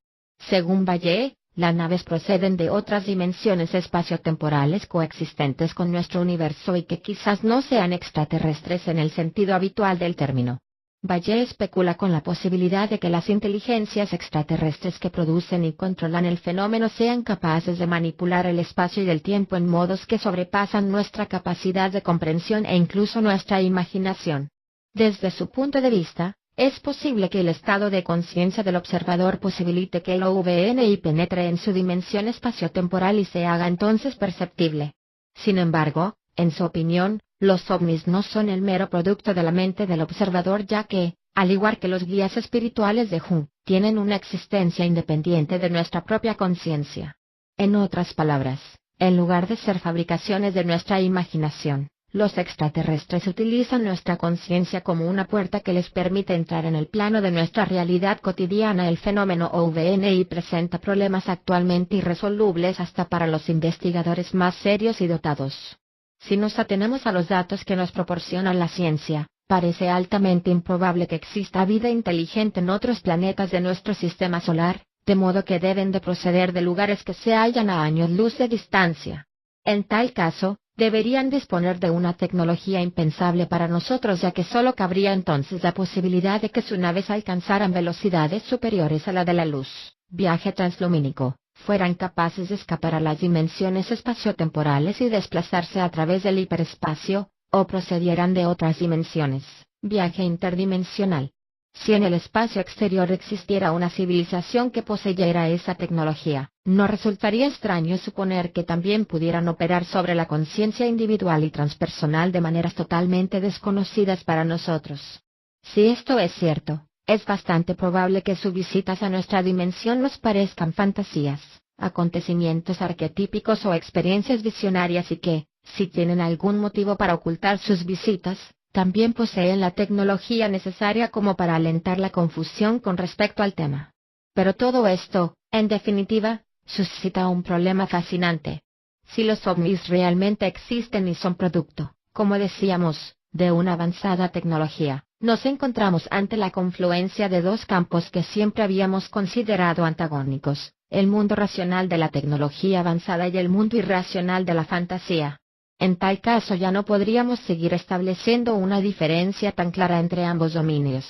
Según Vallée, las naves proceden de otras dimensiones espaciotemporales coexistentes con nuestro universo y que quizás no sean extraterrestres en el sentido habitual del término. Vallée especula con la posibilidad de que las inteligencias extraterrestres que producen y controlan el fenómeno sean capaces de manipular el espacio y el tiempo en modos que sobrepasan nuestra capacidad de comprensión e incluso nuestra imaginación. Desde su punto de vista, es posible que el estado de conciencia del observador posibilite que el OVNI penetre en su dimensión espaciotemporal y se haga entonces perceptible. Sin embargo, en su opinión, los ovnis no son el mero producto de la mente del observador, ya que, al igual que los guías espirituales de Jung, tienen una existencia independiente de nuestra propia conciencia. En otras palabras, en lugar de ser fabricaciones de nuestra imaginación, los extraterrestres utilizan nuestra conciencia como una puerta que les permite entrar en el plano de nuestra realidad cotidiana. El fenómeno OVNI presenta problemas actualmente irresolubles hasta para los investigadores más serios y dotados. Si nos atenemos a los datos que nos proporciona la ciencia, parece altamente improbable que exista vida inteligente en otros planetas de nuestro sistema solar, de modo que deben de proceder de lugares que se hallan a años luz de distancia. En tal caso, deberían disponer de una tecnología impensable para nosotros, ya que solo cabría entonces la posibilidad de que sus naves alcanzaran velocidades superiores a la de la luz, viaje translumínico, fueran capaces de escapar a las dimensiones espaciotemporales y desplazarse a través del hiperespacio, o procedieran de otras dimensiones, viaje interdimensional. Si en el espacio exterior existiera una civilización que poseyera esa tecnología, no resultaría extraño suponer que también pudieran operar sobre la conciencia individual y transpersonal de maneras totalmente desconocidas para nosotros. Si esto es cierto, es bastante probable que sus visitas a nuestra dimensión nos parezcan fantasías, acontecimientos arquetípicos o experiencias visionarias y que, si tienen algún motivo para ocultar sus visitas, también poseen la tecnología necesaria como para alentar la confusión con respecto al tema. Pero todo esto, en definitiva, suscita un problema fascinante. Si los ovnis realmente existen y son producto, como decíamos, de una avanzada tecnología, nos encontramos ante la confluencia de dos campos que siempre habíamos considerado antagónicos: el mundo racional de la tecnología avanzada y el mundo irracional de la fantasía. En tal caso ya no podríamos seguir estableciendo una diferencia tan clara entre ambos dominios.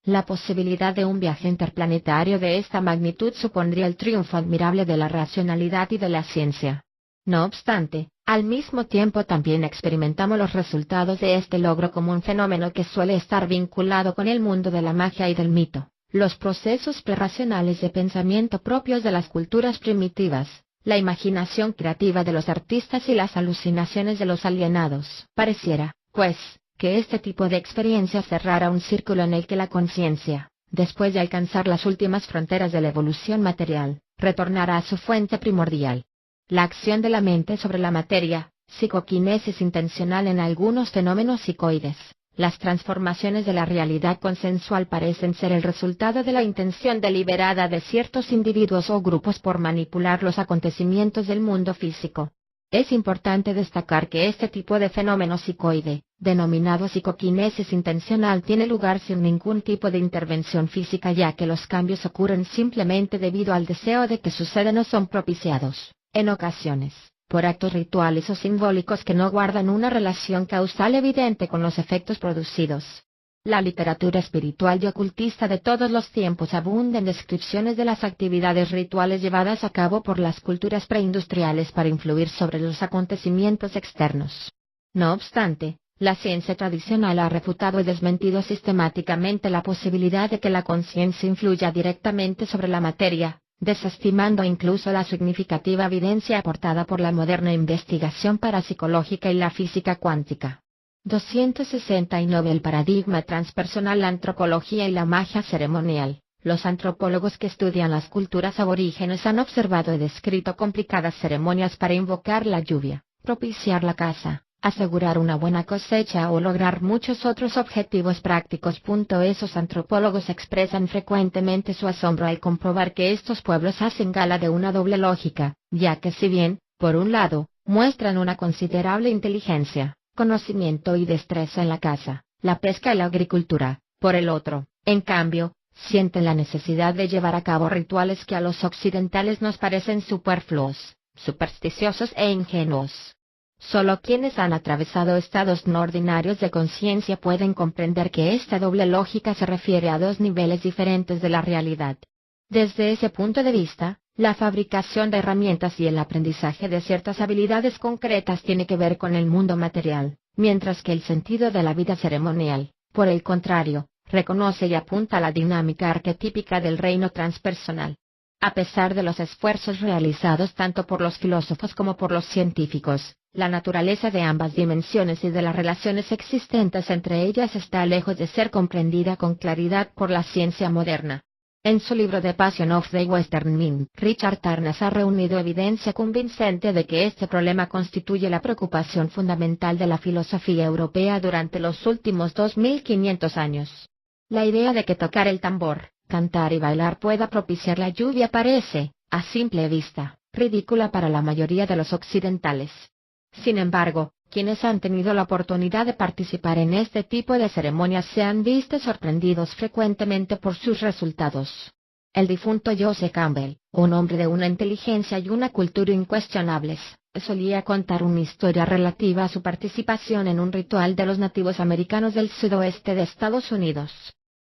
La posibilidad de un viaje interplanetario de esta magnitud supondría el triunfo admirable de la racionalidad y de la ciencia. No obstante, al mismo tiempo también experimentamos los resultados de este logro como un fenómeno que suele estar vinculado con el mundo de la magia y del mito, los procesos prerracionales de pensamiento propios de las culturas primitivas, la imaginación creativa de los artistas y las alucinaciones de los alienados. Pareciera, pues, que este tipo de experiencia cerrara un círculo en el que la conciencia, después de alcanzar las últimas fronteras de la evolución material, retornará a su fuente primordial. La acción de la mente sobre la materia, psicoquinesis intencional en algunos fenómenos psicoides. Las transformaciones de la realidad consensual parecen ser el resultado de la intención deliberada de ciertos individuos o grupos por manipular los acontecimientos del mundo físico. Es importante destacar que este tipo de fenómeno psicoide, denominado psicoquinesis intencional, tiene lugar sin ningún tipo de intervención física, ya que los cambios ocurren simplemente debido al deseo de que sucedan o son propiciados, en ocasiones, por actos rituales o simbólicos que no guardan una relación causal evidente con los efectos producidos. La literatura espiritual y ocultista de todos los tiempos abunda en descripciones de las actividades rituales llevadas a cabo por las culturas preindustriales para influir sobre los acontecimientos externos. No obstante, la ciencia tradicional ha refutado y desmentido sistemáticamente la posibilidad de que la conciencia influya directamente sobre la materia, desestimando incluso la significativa evidencia aportada por la moderna investigación parapsicológica y la física cuántica. 269. El paradigma transpersonal, la antropología y la magia ceremonial. Los antropólogos que estudian las culturas aborígenes han observado y descrito complicadas ceremonias para invocar la lluvia, propiciar la caza, asegurar una buena cosecha o lograr muchos otros objetivos prácticos. Esos antropólogos expresan frecuentemente su asombro al comprobar que estos pueblos hacen gala de una doble lógica, ya que si bien, por un lado, muestran una considerable inteligencia, conocimiento y destreza en la caza, la pesca y la agricultura, por el otro, en cambio, sienten la necesidad de llevar a cabo rituales que a los occidentales nos parecen superfluos, supersticiosos e ingenuos. Solo quienes han atravesado estados no ordinarios de conciencia pueden comprender que esta doble lógica se refiere a dos niveles diferentes de la realidad. Desde ese punto de vista, la fabricación de herramientas y el aprendizaje de ciertas habilidades concretas tiene que ver con el mundo material, mientras que el sentido de la vida ceremonial, por el contrario, reconoce y apunta a la dinámica arquetípica del reino transpersonal. A pesar de los esfuerzos realizados tanto por los filósofos como por los científicos, la naturaleza de ambas dimensiones y de las relaciones existentes entre ellas está lejos de ser comprendida con claridad por la ciencia moderna. En su libro The Passion of the Western Mind, Richard Tarnas ha reunido evidencia convincente de que este problema constituye la preocupación fundamental de la filosofía europea durante los últimos 2500 años. La idea de que tocar el tambor, cantar y bailar pueda propiciar la lluvia parece, a simple vista, ridícula para la mayoría de los occidentales. Sin embargo, quienes han tenido la oportunidad de participar en este tipo de ceremonias se han visto sorprendidos frecuentemente por sus resultados. El difunto Joseph Campbell, un hombre de una inteligencia y una cultura incuestionables, solía contar una historia relativa a su participación en un ritual de los nativos americanos del sudoeste de Estados Unidos.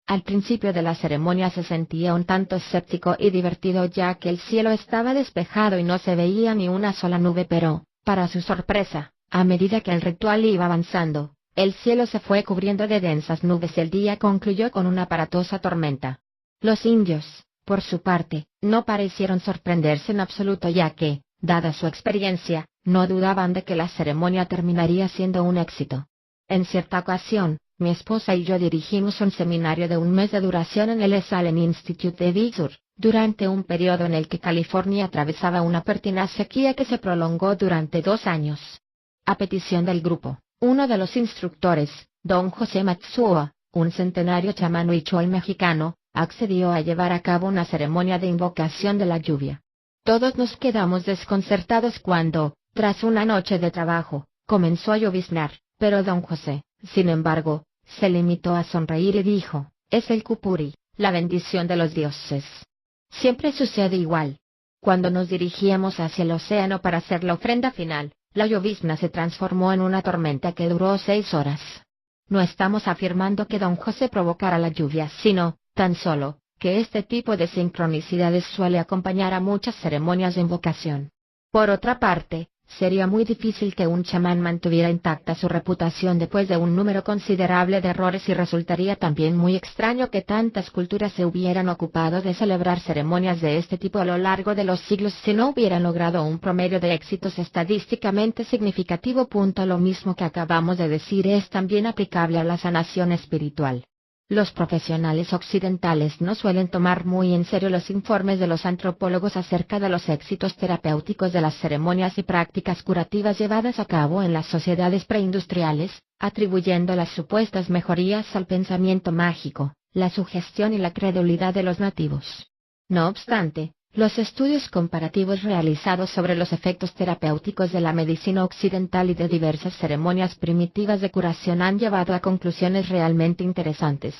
Al principio de la ceremonia se sentía un tanto escéptico y divertido, ya que el cielo estaba despejado y no se veía ni una sola nube, pero, para su sorpresa, a medida que el ritual iba avanzando, el cielo se fue cubriendo de densas nubes y el día concluyó con una aparatosa tormenta. Los indios, por su parte, no parecieron sorprenderse en absoluto, ya que, dada su experiencia, no dudaban de que la ceremonia terminaría siendo un éxito. En cierta ocasión, mi esposa y yo dirigimos un seminario de un mes de duración en el Esalen Institute de Big Sur, durante un periodo en el que California atravesaba una pertinaz sequía que se prolongó durante 2 años. A petición del grupo, uno de los instructores, Don José Matsuo, un centenario chamán huichol mexicano, accedió a llevar a cabo una ceremonia de invocación de la lluvia. Todos nos quedamos desconcertados cuando, tras una noche de trabajo, comenzó a lloviznar, pero don José, sin embargo, se limitó a sonreír y dijo, es el Cupuri, la bendición de los dioses. Siempre sucede igual. Cuando nos dirigíamos hacia el océano para hacer la ofrenda final, la llovizna se transformó en una tormenta que duró 6 horas. No estamos afirmando que don José provocara la lluvia, sino, tan solo, que este tipo de sincronicidades suele acompañar a muchas ceremonias de invocación. Por otra parte, sería muy difícil que un chamán mantuviera intacta su reputación después de un número considerable de errores y resultaría también muy extraño que tantas culturas se hubieran ocupado de celebrar ceremonias de este tipo a lo largo de los siglos si no hubieran logrado un promedio de éxitos estadísticamente significativo. Lo mismo que acabamos de decir es también aplicable a la sanación espiritual. Los profesionales occidentales no suelen tomar muy en serio los informes de los antropólogos acerca de los éxitos terapéuticos de las ceremonias y prácticas curativas llevadas a cabo en las sociedades preindustriales, atribuyendo las supuestas mejorías al pensamiento mágico, la sugestión y la credulidad de los nativos. No obstante, los estudios comparativos realizados sobre los efectos terapéuticos de la medicina occidental y de diversas ceremonias primitivas de curación han llevado a conclusiones realmente interesantes.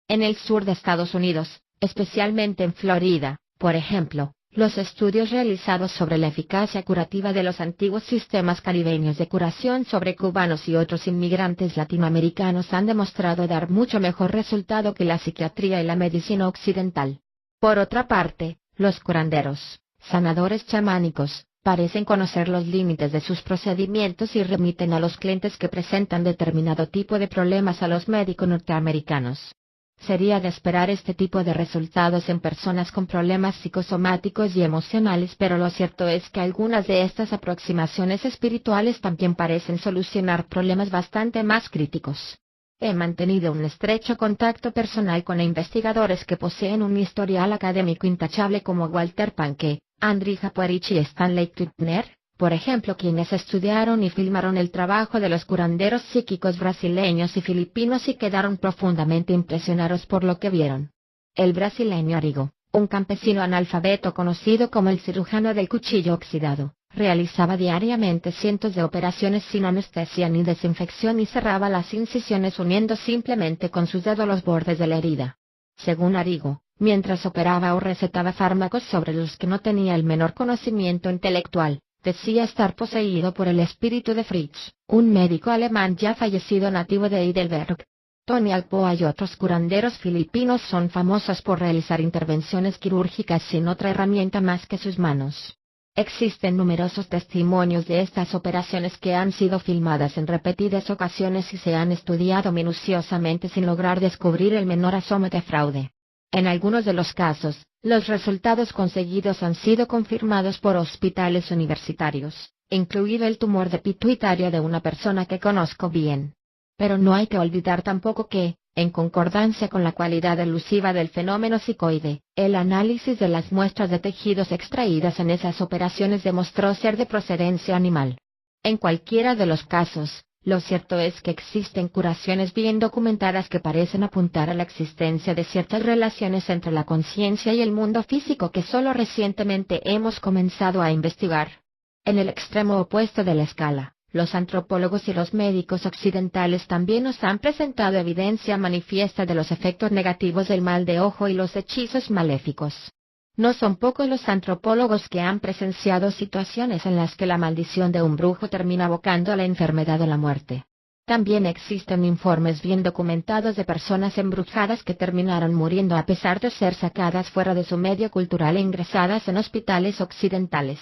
En el sur de Estados Unidos, especialmente en Florida, por ejemplo, los estudios realizados sobre la eficacia curativa de los antiguos sistemas caribeños de curación sobre cubanos y otros inmigrantes latinoamericanos han demostrado dar mucho mejor resultado que la psiquiatría y la medicina occidental. Por otra parte, los curanderos, sanadores chamánicos, parecen conocer los límites de sus procedimientos y remiten a los clientes que presentan determinado tipo de problemas a los médicos norteamericanos. Sería de esperar este tipo de resultados en personas con problemas psicosomáticos y emocionales, pero lo cierto es que algunas de estas aproximaciones espirituales también parecen solucionar problemas bastante más críticos. He mantenido un estrecho contacto personal con investigadores que poseen un historial académico intachable como Walter Pankey, Andrija Puerich y Stanley Krippner, por ejemplo, quienes estudiaron y filmaron el trabajo de los curanderos psíquicos brasileños y filipinos y quedaron profundamente impresionados por lo que vieron. El brasileño Arrigo, un campesino analfabeto conocido como el cirujano del cuchillo oxidado, realizaba diariamente cientos de operaciones sin anestesia ni desinfección y cerraba las incisiones uniendo simplemente con sus dedos los bordes de la herida. Según Arrigo, mientras operaba o recetaba fármacos sobre los que no tenía el menor conocimiento intelectual, decía estar poseído por el espíritu de Fritz, un médico alemán ya fallecido nativo de Heidelberg. Tony Alpoa y otros curanderos filipinos son famosos por realizar intervenciones quirúrgicas sin otra herramienta más que sus manos. Existen numerosos testimonios de estas operaciones que han sido filmadas en repetidas ocasiones y se han estudiado minuciosamente sin lograr descubrir el menor asomo de fraude. En algunos de los casos, los resultados conseguidos han sido confirmados por hospitales universitarios, incluido el tumor de pituitaria de una persona que conozco bien. Pero no hay que olvidar tampoco que, en concordancia con la cualidad elusiva del fenómeno psicoide, el análisis de las muestras de tejidos extraídas en esas operaciones demostró ser de procedencia animal. En cualquiera de los casos, lo cierto es que existen curaciones bien documentadas que parecen apuntar a la existencia de ciertas relaciones entre la conciencia y el mundo físico que solo recientemente hemos comenzado a investigar. En el extremo opuesto de la escala, los antropólogos y los médicos occidentales también nos han presentado evidencia manifiesta de los efectos negativos del mal de ojo y los hechizos maléficos. No son pocos los antropólogos que han presenciado situaciones en las que la maldición de un brujo termina abocando a la enfermedad o la muerte. También existen informes bien documentados de personas embrujadas que terminaron muriendo a pesar de ser sacadas fuera de su medio cultural e ingresadas en hospitales occidentales.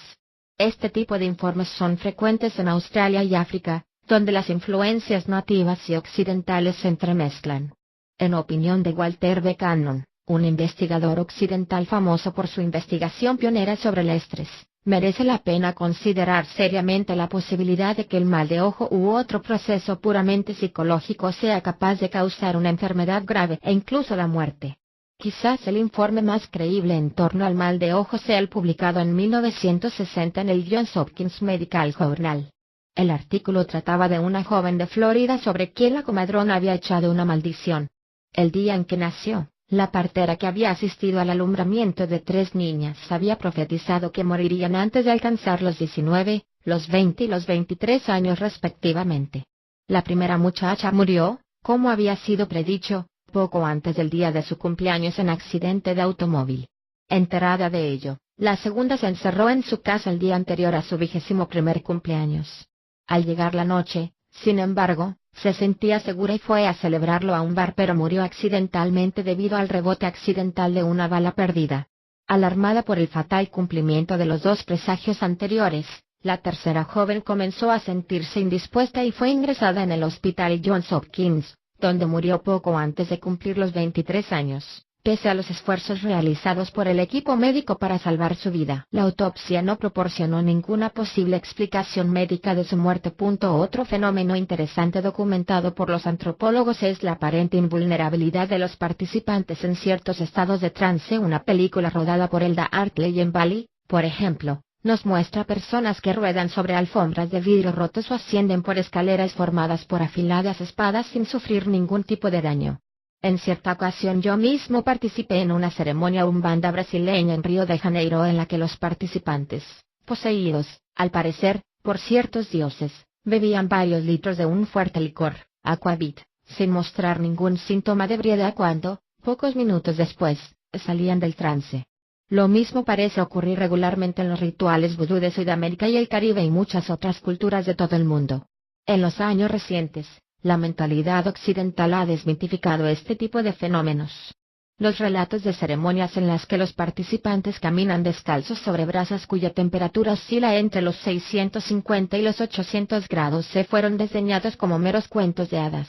Este tipo de informes son frecuentes en Australia y África, donde las influencias nativas y occidentales se entremezclan. En opinión de Walter Buchanan, un investigador occidental famoso por su investigación pionera sobre el estrés, merece la pena considerar seriamente la posibilidad de que el mal de ojo u otro proceso puramente psicológico sea capaz de causar una enfermedad grave e incluso la muerte. Quizás el informe más creíble en torno al mal de ojo sea el publicado en 1960 en el Johns Hopkins Medical Journal. El artículo trataba de una joven de Florida sobre quien la comadrona había echado una maldición. El día en que nació, la partera que había asistido al alumbramiento de 3 niñas había profetizado que morirían antes de alcanzar los 19, los 20 y los 23 años respectivamente. La primera muchacha murió, como había sido predicho, poco antes del día de su cumpleaños en accidente de automóvil. Enterada de ello, la segunda se encerró en su casa el día anterior a su 21º cumpleaños. Al llegar la noche, sin embargo, se sentía segura y fue a celebrarlo a un bar, pero murió accidentalmente debido al rebote accidental de una bala perdida. Alarmada por el fatal cumplimiento de los 2 presagios anteriores, la tercera joven comenzó a sentirse indispuesta y fue ingresada en el hospital Johns Hopkins, donde murió poco antes de cumplir los 23 años, pese a los esfuerzos realizados por el equipo médico para salvar su vida. La autopsia no proporcionó ninguna posible explicación médica de su muerte. Otro fenómeno interesante documentado por los antropólogos es la aparente invulnerabilidad de los participantes en ciertos estados de trance. Una película rodada por Elda Hartley en Bali, por ejemplo, nos muestra personas que ruedan sobre alfombras de vidrio rotos o ascienden por escaleras formadas por afiladas espadas sin sufrir ningún tipo de daño. En cierta ocasión yo mismo participé en una ceremonia umbanda brasileña en Río de Janeiro en la que los participantes, poseídos, al parecer, por ciertos dioses, bebían varios litros de un fuerte licor, aquavit, sin mostrar ningún síntoma de ebriedad cuando, pocos minutos después, salían del trance. Lo mismo parece ocurrir regularmente en los rituales vudú de Sudamérica y el Caribe y muchas otras culturas de todo el mundo. En los años recientes, la mentalidad occidental ha desmitificado este tipo de fenómenos. Los relatos de ceremonias en las que los participantes caminan descalzos sobre brasas cuya temperatura oscila entre los 650 y los 800 grados se fueron desdeñados como meros cuentos de hadas.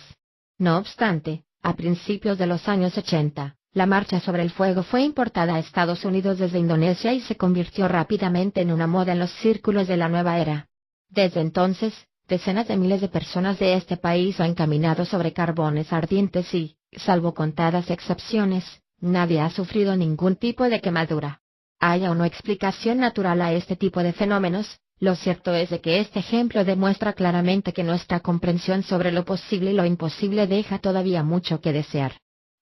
No obstante, a principios de los años 80, la marcha sobre el fuego fue importada a Estados Unidos desde Indonesia y se convirtió rápidamente en una moda en los círculos de la nueva era. Desde entonces, decenas de miles de personas de este país han caminado sobre carbones ardientes y, salvo contadas excepciones, nadie ha sufrido ningún tipo de quemadura. Haya o no explicación natural a este tipo de fenómenos, lo cierto es de que este ejemplo demuestra claramente que nuestra comprensión sobre lo posible y lo imposible deja todavía mucho que desear.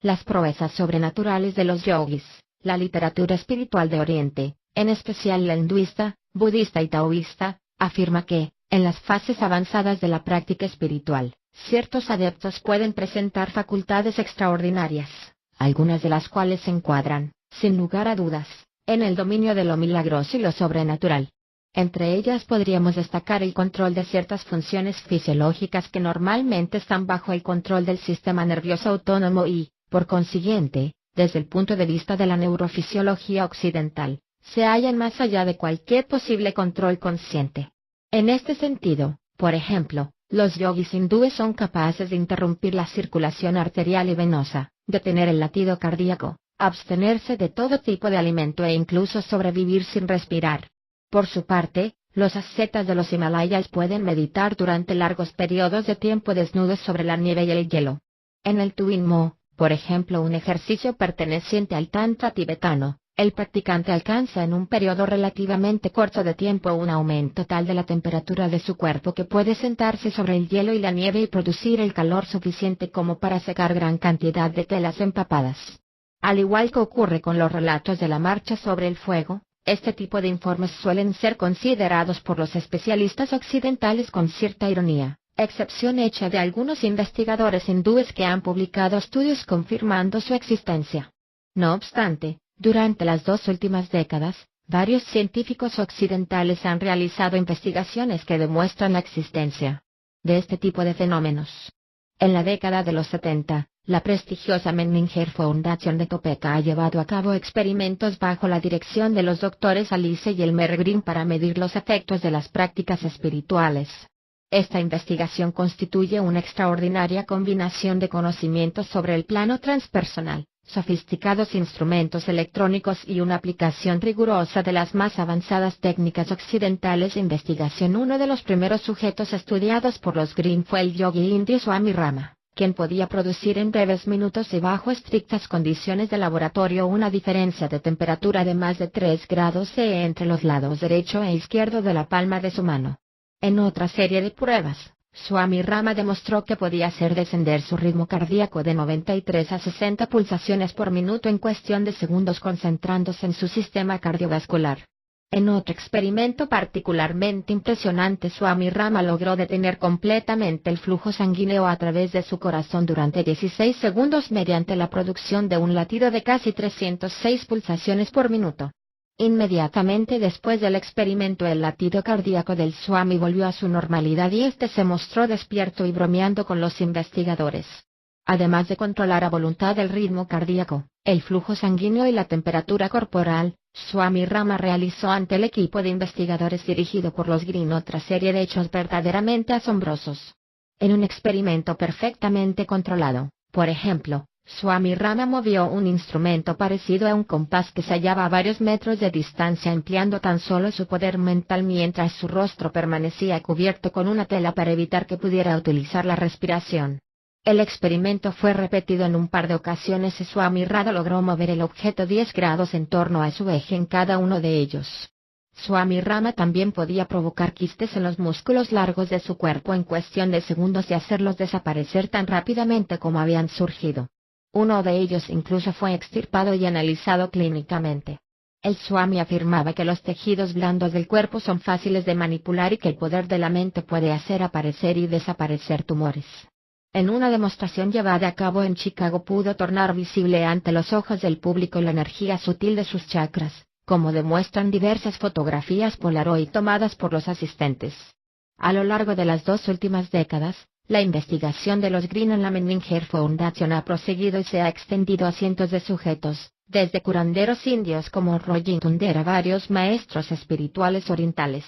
Las proezas sobrenaturales de los yogis, la literatura espiritual de Oriente, en especial la hinduista, budista y taoísta, afirma que, en las fases avanzadas de la práctica espiritual, ciertos adeptos pueden presentar facultades extraordinarias, algunas de las cuales se encuadran, sin lugar a dudas, en el dominio de lo milagroso y lo sobrenatural. Entre ellas podríamos destacar el control de ciertas funciones fisiológicas que normalmente están bajo el control del sistema nervioso autónomo y, por consiguiente, desde el punto de vista de la neurofisiología occidental, se hallan más allá de cualquier posible control consciente. En este sentido, por ejemplo, los yogis hindúes son capaces de interrumpir la circulación arterial y venosa, detener el latido cardíaco, abstenerse de todo tipo de alimento e incluso sobrevivir sin respirar. Por su parte, los ascetas de los Himalayas pueden meditar durante largos periodos de tiempo desnudos sobre la nieve y el hielo. En el Tuin Mo, por ejemplo, un ejercicio perteneciente al Tantra tibetano, el practicante alcanza en un periodo relativamente corto de tiempo un aumento tal de la temperatura de su cuerpo que puede sentarse sobre el hielo y la nieve y producir el calor suficiente como para secar gran cantidad de telas empapadas. Al igual que ocurre con los relatos de la marcha sobre el fuego, este tipo de informes suelen ser considerados por los especialistas occidentales con cierta ironía, excepción hecha de algunos investigadores hindúes que han publicado estudios confirmando su existencia. No obstante, durante las 2 últimas décadas, varios científicos occidentales han realizado investigaciones que demuestran la existencia de este tipo de fenómenos. En la década de los 70, la prestigiosa Menninger Foundation de Topeka ha llevado a cabo experimentos bajo la dirección de los doctores Alice y Elmer Green para medir los efectos de las prácticas espirituales. Esta investigación constituye una extraordinaria combinación de conocimientos sobre el plano transpersonal, sofisticados instrumentos electrónicos y una aplicación rigurosa de las más avanzadas técnicas occidentales de investigación. Uno de los primeros sujetos estudiados por los Green fue el yogi indio Swami Rama, quien podía producir en breves minutos y bajo estrictas condiciones de laboratorio una diferencia de temperatura de más de 3 grados C entre los lados derecho e izquierdo de la palma de su mano. En otra serie de pruebas, Swami Rama demostró que podía hacer descender su ritmo cardíaco de 93 a 60 pulsaciones por minuto en cuestión de segundos concentrándose en su sistema cardiovascular. En otro experimento particularmente impresionante, Swami Rama logró detener completamente el flujo sanguíneo a través de su corazón durante 16 segundos mediante la producción de un latido de casi 306 pulsaciones por minuto. Inmediatamente después del experimento, el latido cardíaco del Swami volvió a su normalidad y este se mostró despierto y bromeando con los investigadores. Además de controlar a voluntad el ritmo cardíaco, el flujo sanguíneo y la temperatura corporal, Swami Rama realizó ante el equipo de investigadores dirigido por los Green otra serie de hechos verdaderamente asombrosos. En un experimento perfectamente controlado, por ejemplo, Swami Rama movió un instrumento parecido a un compás que se hallaba a varios metros de distancia empleando tan solo su poder mental mientras su rostro permanecía cubierto con una tela para evitar que pudiera utilizar la respiración. El experimento fue repetido en un par de ocasiones y Swami Rama logró mover el objeto 10 grados en torno a su eje en cada uno de ellos. Swami Rama también podía provocar quistes en los músculos largos de su cuerpo en cuestión de segundos y hacerlos desaparecer tan rápidamente como habían surgido. Uno de ellos incluso fue extirpado y analizado clínicamente. El Swami afirmaba que los tejidos blandos del cuerpo son fáciles de manipular y que el poder de la mente puede hacer aparecer y desaparecer tumores. En una demostración llevada a cabo en Chicago pudo tornar visible ante los ojos del público la energía sutil de sus chakras, como demuestran diversas fotografías Polaroid tomadas por los asistentes. A lo largo de las 2 últimas décadas, la investigación de los Green en la Menninger Foundation ha proseguido y se ha extendido a cientos de sujetos, desde curanderos indios como Roger Tundera a varios maestros espirituales orientales.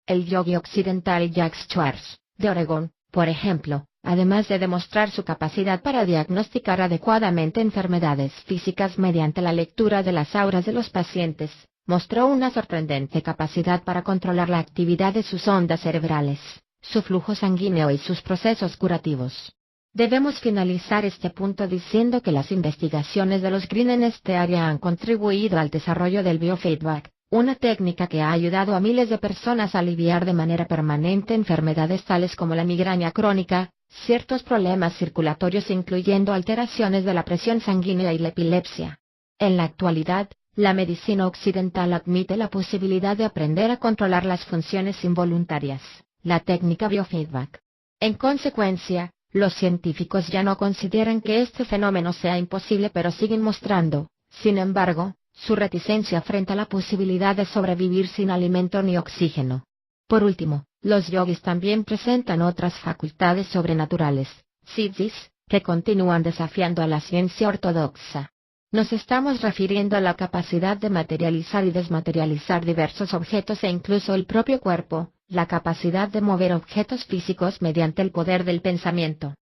El yogi occidental Jack Schwartz, de Oregón, por ejemplo, además de demostrar su capacidad para diagnosticar adecuadamente enfermedades físicas mediante la lectura de las auras de los pacientes, mostró una sorprendente capacidad para controlar la actividad de sus ondas cerebrales, su flujo sanguíneo y sus procesos curativos. Debemos finalizar este punto diciendo que las investigaciones de los Green en este área han contribuido al desarrollo del biofeedback, una técnica que ha ayudado a miles de personas a aliviar de manera permanente enfermedades tales como la migraña crónica, ciertos problemas circulatorios incluyendo alteraciones de la presión sanguínea y la epilepsia. En la actualidad, la medicina occidental admite la posibilidad de aprender a controlar las funciones involuntarias, la técnica biofeedback. En consecuencia, los científicos ya no consideran que este fenómeno sea imposible pero siguen mostrando, sin embargo, su reticencia frente a la posibilidad de sobrevivir sin alimento ni oxígeno. Por último, los yogis también presentan otras facultades sobrenaturales, siddhis, que continúan desafiando a la ciencia ortodoxa. Nos estamos refiriendo a la capacidad de materializar y desmaterializar diversos objetos e incluso el propio cuerpo, la capacidad de mover objetos físicos mediante el poder del pensamiento.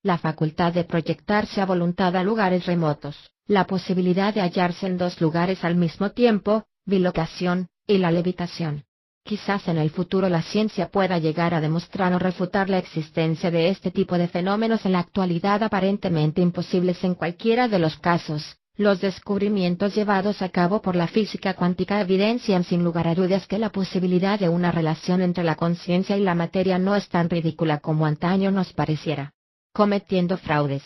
La facultad de proyectarse a voluntad a lugares remotos, la posibilidad de hallarse en 2 lugares al mismo tiempo, bilocación, y la levitación. Quizás en el futuro la ciencia pueda llegar a demostrar o refutar la existencia de este tipo de fenómenos en la actualidad aparentemente imposibles en cualquiera de los casos. Los descubrimientos llevados a cabo por la física cuántica evidencian sin lugar a dudas que la posibilidad de una relación entre la conciencia y la materia no es tan ridícula como antaño nos pareciera. Cometiendo fraudes.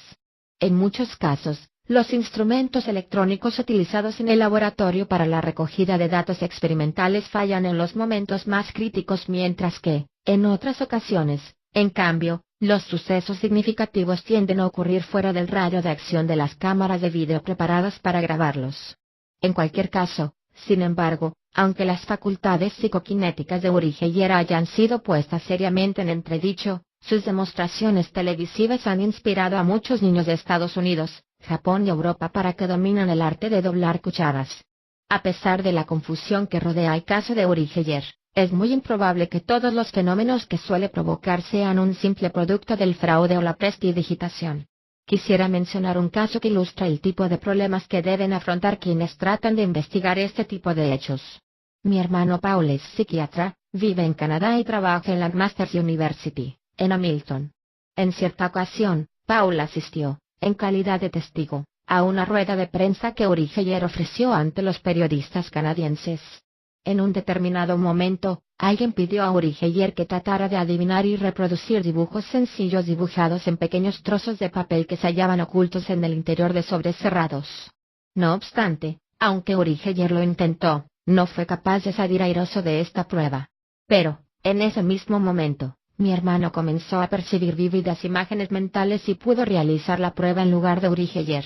En muchos casos, los instrumentos electrónicos utilizados en el laboratorio para la recogida de datos experimentales fallan en los momentos más críticos mientras que, en otras ocasiones, en cambio, los sucesos significativos tienden a ocurrir fuera del radio de acción de las cámaras de vídeo preparadas para grabarlos. En cualquier caso, sin embargo, aunque las facultades psicoquinéticas de Uri Geller hayan sido puestas seriamente en entredicho, sus demostraciones televisivas han inspirado a muchos niños de Estados Unidos, Japón y Europa para que dominen el arte de doblar cucharas. A pesar de la confusión que rodea el caso de Uri Geller, es muy improbable que todos los fenómenos que suele provocar sean un simple producto del fraude o la prestidigitación. Quisiera mencionar un caso que ilustra el tipo de problemas que deben afrontar quienes tratan de investigar este tipo de hechos. Mi hermano Paul es psiquiatra, vive en Canadá y trabaja en la Masters University, en Hamilton. En cierta ocasión, Paul asistió, en calidad de testigo, a una rueda de prensa que Uri Geller ofreció ante los periodistas canadienses. En un determinado momento, alguien pidió a Uri Geller que tratara de adivinar y reproducir dibujos sencillos dibujados en pequeños trozos de papel que se hallaban ocultos en el interior de sobres cerrados. No obstante, aunque Uri Geller lo intentó, no fue capaz de salir airoso de esta prueba. Pero, en ese mismo momento, mi hermano comenzó a percibir vívidas imágenes mentales y pudo realizar la prueba en lugar de Uri Geller.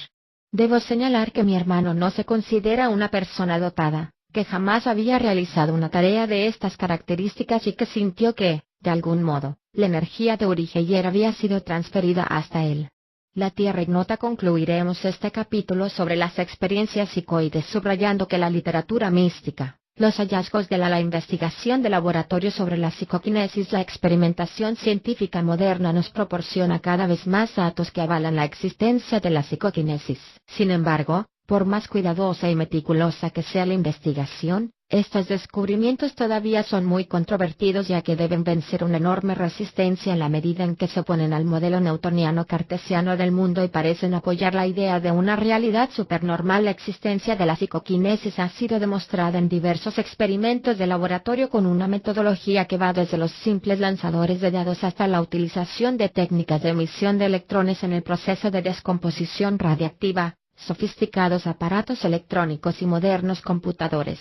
Debo señalar que mi hermano no se considera una persona dotada, que jamás había realizado una tarea de estas características y que sintió que, de algún modo, la energía de Uri Geller había sido transferida hasta él. La Tierra Ignota. Concluiremos este capítulo sobre las experiencias psicoides subrayando que la literatura mística, los hallazgos de la investigación de laboratorio sobre la psicoquinesis, la experimentación científica moderna nos proporciona cada vez más datos que avalan la existencia de la psicoquinesis. Sin embargo, por más cuidadosa y meticulosa que sea la investigación, estos descubrimientos todavía son muy controvertidos ya que deben vencer una enorme resistencia en la medida en que se oponen al modelo newtoniano cartesiano del mundo y parecen apoyar la idea de una realidad supernormal. La existencia de la psicoquinesis ha sido demostrada en diversos experimentos de laboratorio con una metodología que va desde los simples lanzadores de dados hasta la utilización de técnicas de emisión de electrones en el proceso de descomposición radiactiva, sofisticados aparatos electrónicos y modernos computadores.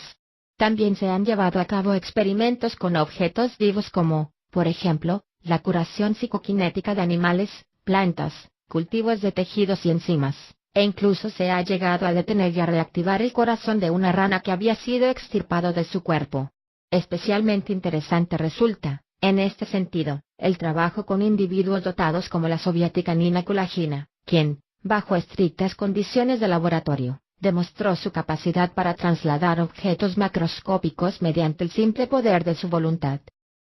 También se han llevado a cabo experimentos con objetos vivos como, por ejemplo, la curación psicoquinética de animales, plantas, cultivos de tejidos y enzimas, e incluso se ha llegado a detener y a reactivar el corazón de una rana que había sido extirpado de su cuerpo. Especialmente interesante resulta, en este sentido, el trabajo con individuos dotados como la soviética Nina Kulagina, quien, bajo estrictas condiciones de laboratorio, demostró su capacidad para trasladar objetos macroscópicos mediante el simple poder de su voluntad.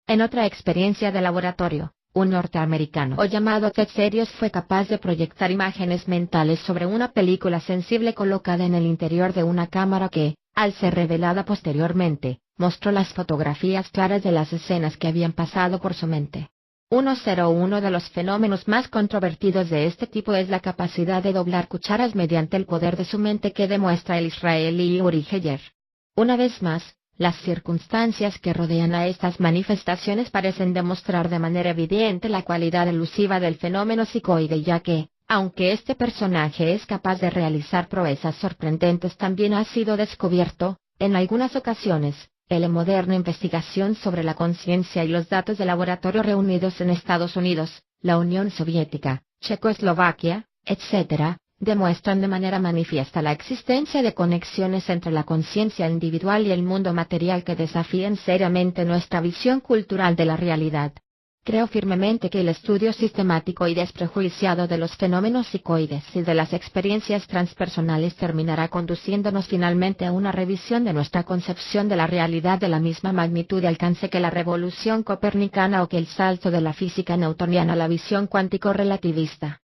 En otra experiencia de laboratorio, un norteamericano llamado Ted Serios fue capaz de proyectar imágenes mentales sobre una película sensible colocada en el interior de una cámara que, al ser revelada posteriormente, mostró las fotografías claras de las escenas que habían pasado por su mente. Uno de los fenómenos más controvertidos de este tipo es la capacidad de doblar cucharas mediante el poder de su mente que demuestra el israelí Uri Geller. Una vez más, las circunstancias que rodean a estas manifestaciones parecen demostrar de manera evidente la cualidad elusiva del fenómeno psicoide ya que, aunque este personaje es capaz de realizar proezas sorprendentes también ha sido descubierto, en algunas ocasiones, en la moderna investigación sobre la conciencia y los datos de laboratorio reunidos en Estados Unidos, la Unión Soviética, Checoslovaquia, etc., demuestran de manera manifiesta la existencia de conexiones entre la conciencia individual y el mundo material que desafían seriamente nuestra visión cultural de la realidad. Creo firmemente que el estudio sistemático y desprejuiciado de los fenómenos psicoides y de las experiencias transpersonales terminará conduciéndonos finalmente a una revisión de nuestra concepción de la realidad de la misma magnitud y alcance que la revolución copernicana o que el salto de la física newtoniana a la visión cuántico-relativista.